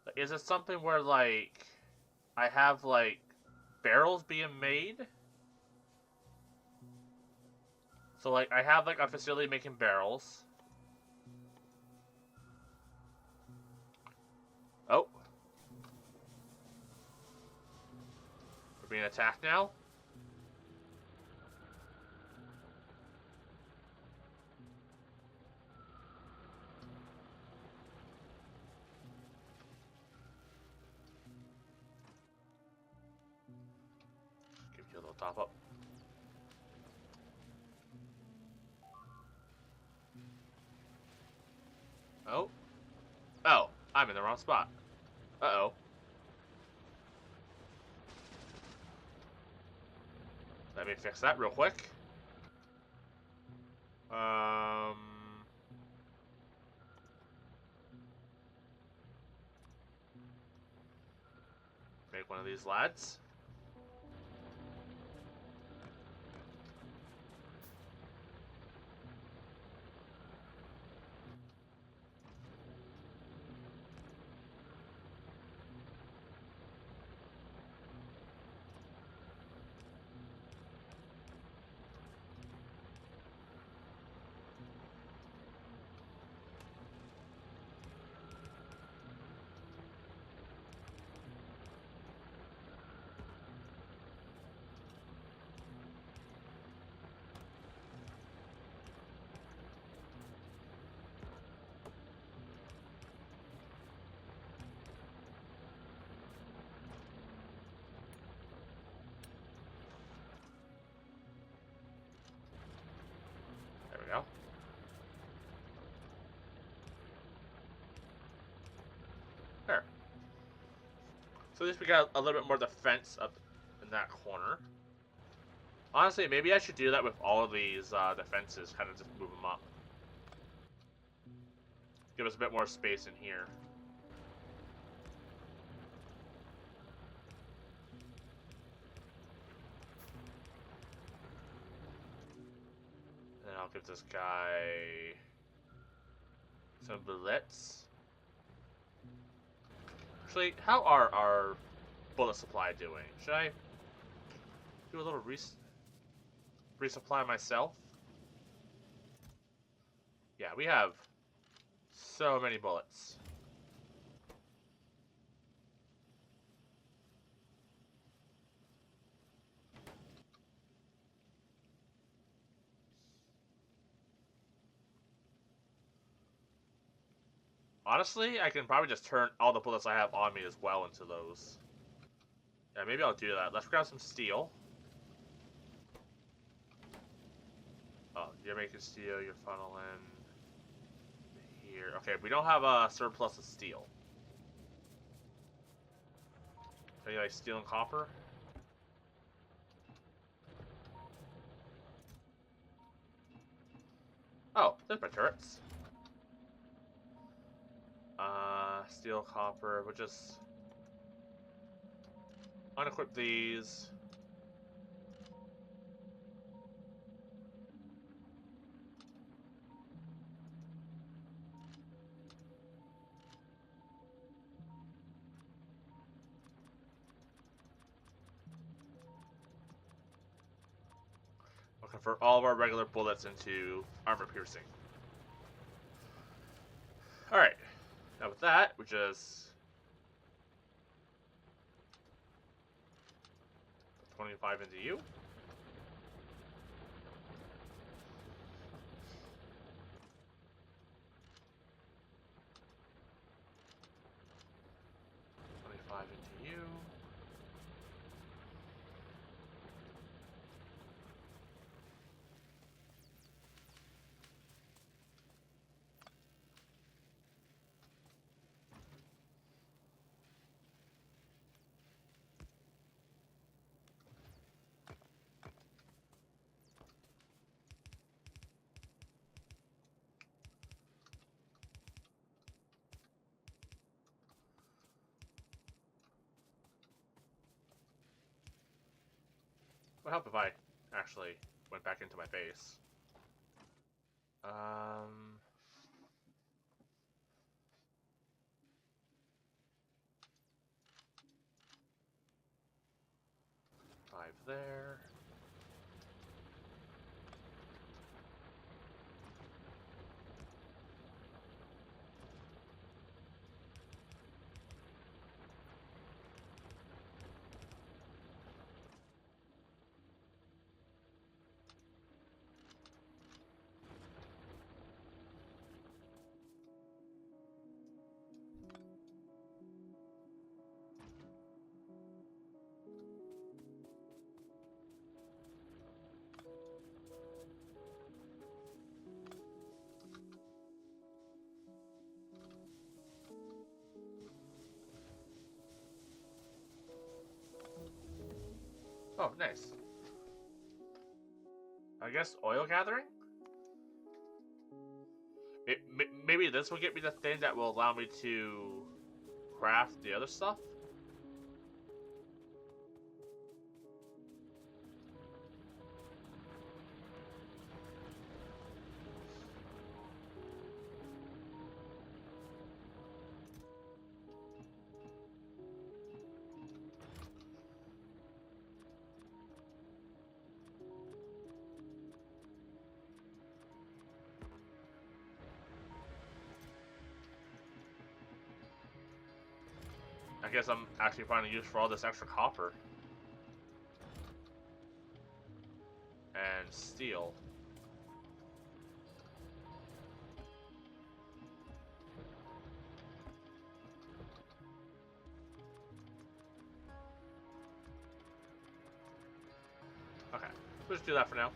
Like, is it something where, like, I have, like, barrels being made? So, like, I have, like, a facility making barrels. Oh. We're being attacked now? Give you a little top up. Oh. Oh, I'm in the wrong spot. Uh-oh. Let me fix that real quick. Make one of these lads. There we go. There. So at least we got a little bit more defense up in that corner. Honestly, maybe I should do that with all of these defenses, kind of just move them up. Give us a bit more space in here. And I'll give this guy some bullets. Actually, how are our bullet supply doing? Should I do a little resupply myself? Yeah, we have so many bullets. Honestly, I can probably just turn all the bullets I have on me as well into those. Yeah, maybe I'll do that. Let's grab some steel. Oh, you're making steel, you're funneling here. Okay, we don't have a surplus of steel. Any like steel and copper? Oh, there's my turrets. Steel, copper. We'll just unequip these. We'll convert all of our regular bullets into armor piercing. Alright. Now with that, we just 25 into you. Into you. Would help if I actually went back into my base. 5 there. Oh, nice. I guess oil gathering? Maybe this will get me the thing that will allow me to craft the other stuff? I guess I'm actually finding use for all this extra copper. And steel. Okay, we'll just do that for now.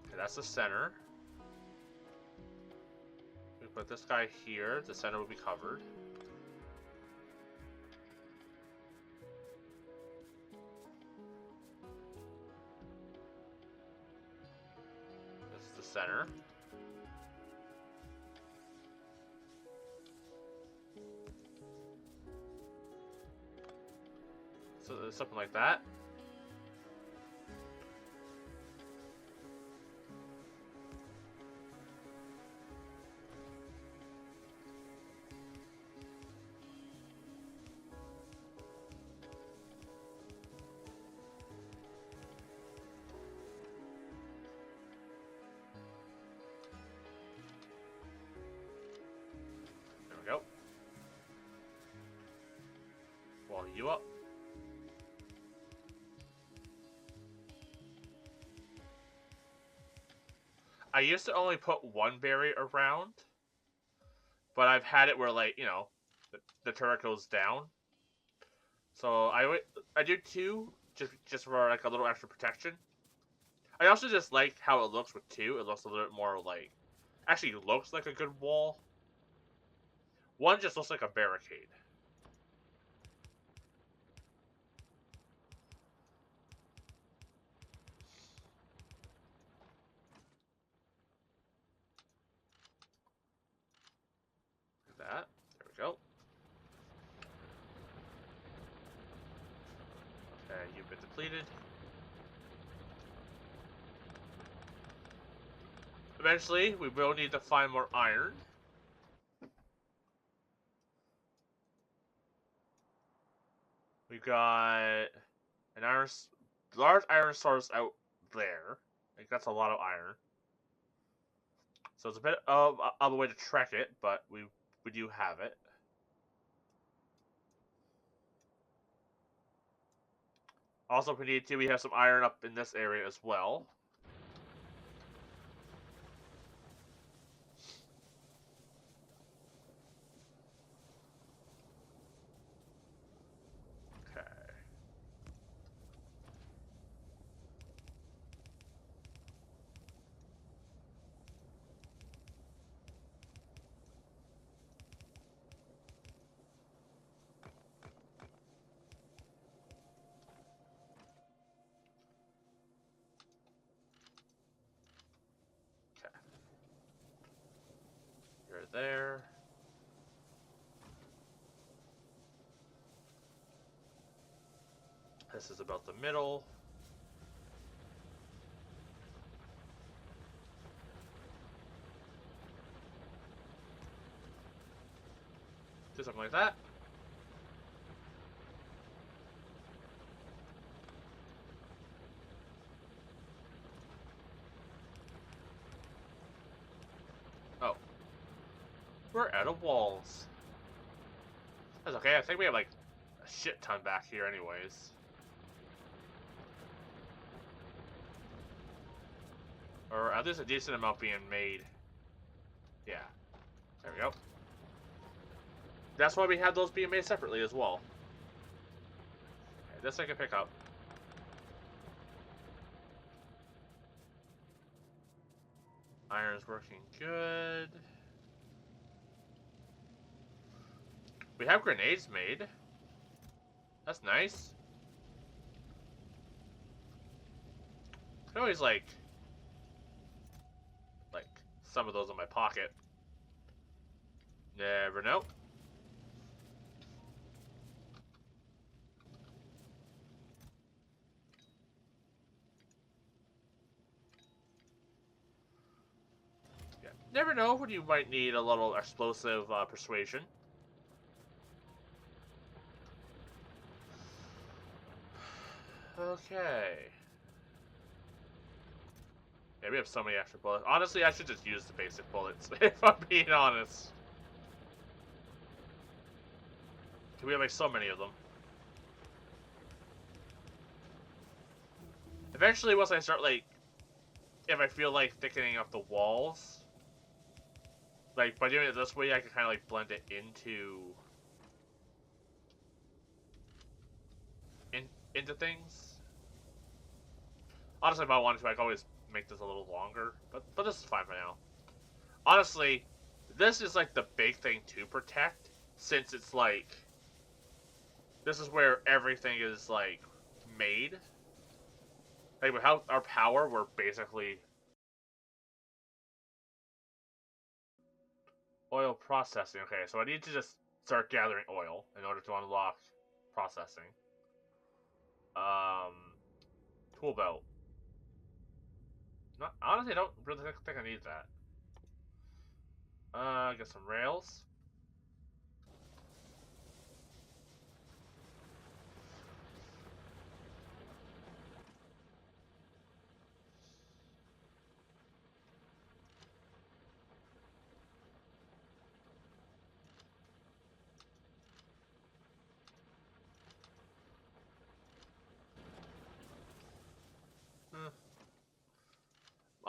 Okay, that's the center. We put this guy here, the center will be covered. This is the center. So something like that. There we go. Level you up. I used to only put one berry around, but I've had it where, like, you know, the turret goes down. So I do two just for like a little extra protection. I also just like how it looks with two. It looks a little bit more like, actually looks like a good wall. One just looks like a barricade. Like that. There we go. Okay, you've been depleted. Eventually, we will need to find more iron. We got an large iron source out there. Like, that's a lot of iron. So it's a bit of a way to track it, but we do have it. Also, if we need to, we have some iron up in this area as well. Okay. Okay. You're there. This is about the middle. Do something like that. Oh. We're out of walls. That's okay, I think we have like a shit ton back here anyways. Or at least a decent amount being made. Yeah. There we go. That's why we had those being made separately as well. Okay, this I can pick up. Iron's working good. We have grenades made. That's nice. I always like some of those in my pocket. Never know. Yeah. Never know when you might need a little explosive persuasion. Okay. Yeah, we have so many extra bullets. Honestly, I should just use the basic bullets, if I'm being honest. We have like so many of them. Eventually, once I start like, if I feel like thickening up the walls, like by doing it this way, I can kind of like blend it into things. Honestly, if I wanted to, I could always make this a little longer, but this is fine for now. Honestly, this is like the big thing to protect, since it's like this is where everything is like made. Like without our power, we're basically oil processing. Okay, so I need to just start gathering oil in order to unlock processing. Um, tool belt. Not, honestly, I don't really think I need that. Get some rails.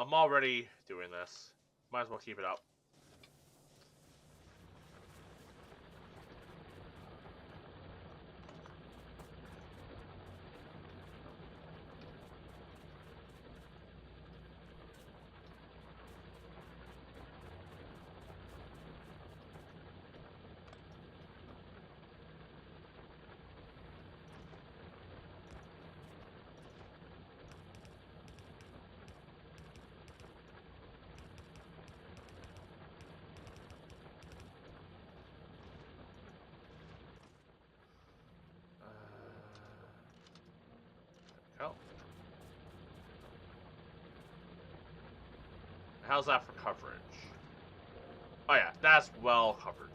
I'm already doing this. Might as well keep it up. Oh. How's that for coverage? Oh yeah, that's well covered.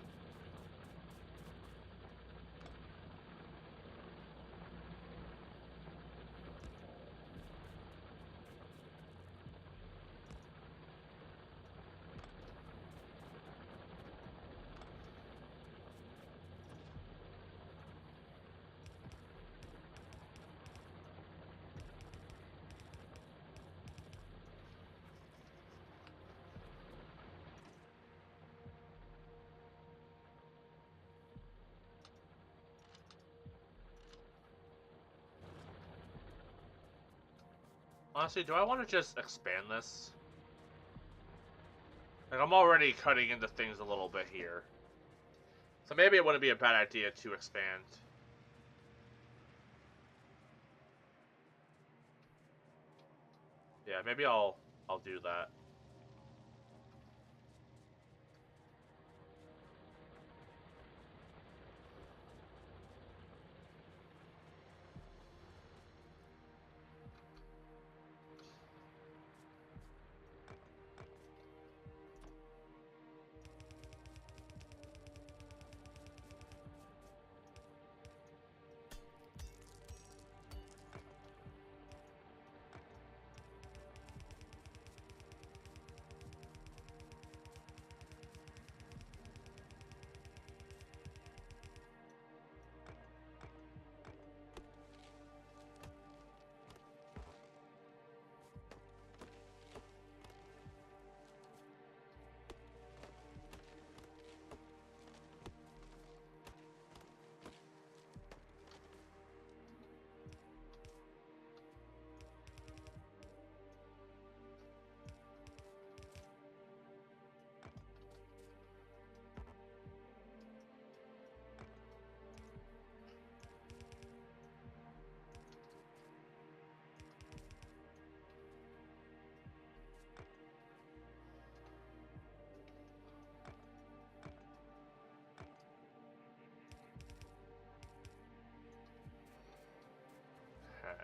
Honestly, do I want to just expand this? Like, I'm already cutting into things a little bit here. So maybe it wouldn't be a bad idea to expand. Yeah, maybe I'll do that. Okay.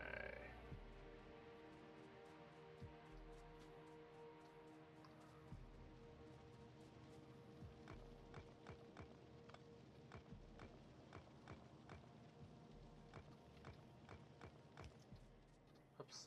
Oops.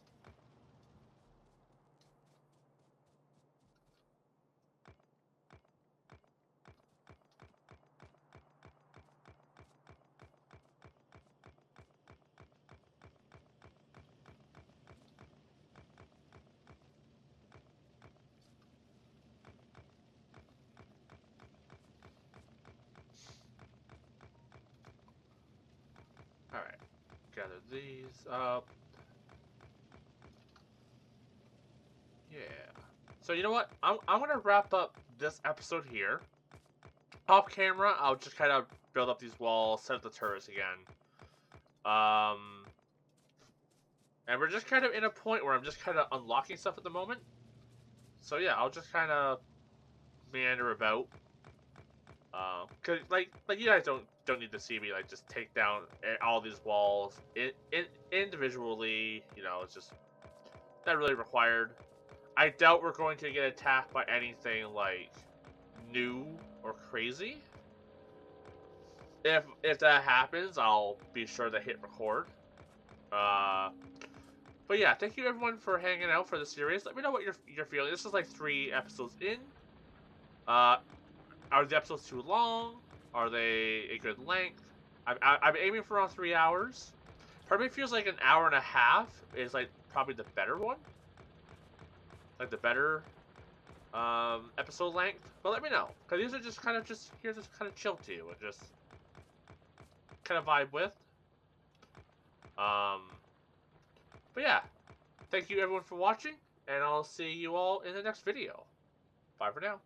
Alright. Gather these up. Yeah. So you know what? I'm gonna wrap up this episode here. Off camera, I'll just kind of build up these walls, set up the turrets again. And we're just kind of in a point where I'm just kind of unlocking stuff at the moment. So yeah, I'll just kind of meander about. Cause like you guys don't need to see me like just take down all these walls individually. You know, it's just not really required. I doubt we're going to get attacked by anything like new or crazy. If that happens, I'll be sure to hit record. Uh, but yeah, thank you everyone for hanging out for the series. Let me know what you're feeling. This is like 3 episodes in. Uh, are the episodes too long? Are they a good length? I'm aiming for around 3 hours. Part of me feels like an hour and a half is like probably the better one. like the better episode length. But let me know, because these are just kind of here, just kind of chill to you and just kind of vibe with. Um, but yeah, thank you everyone for watching, and I'll see you all in the next video. Bye for now.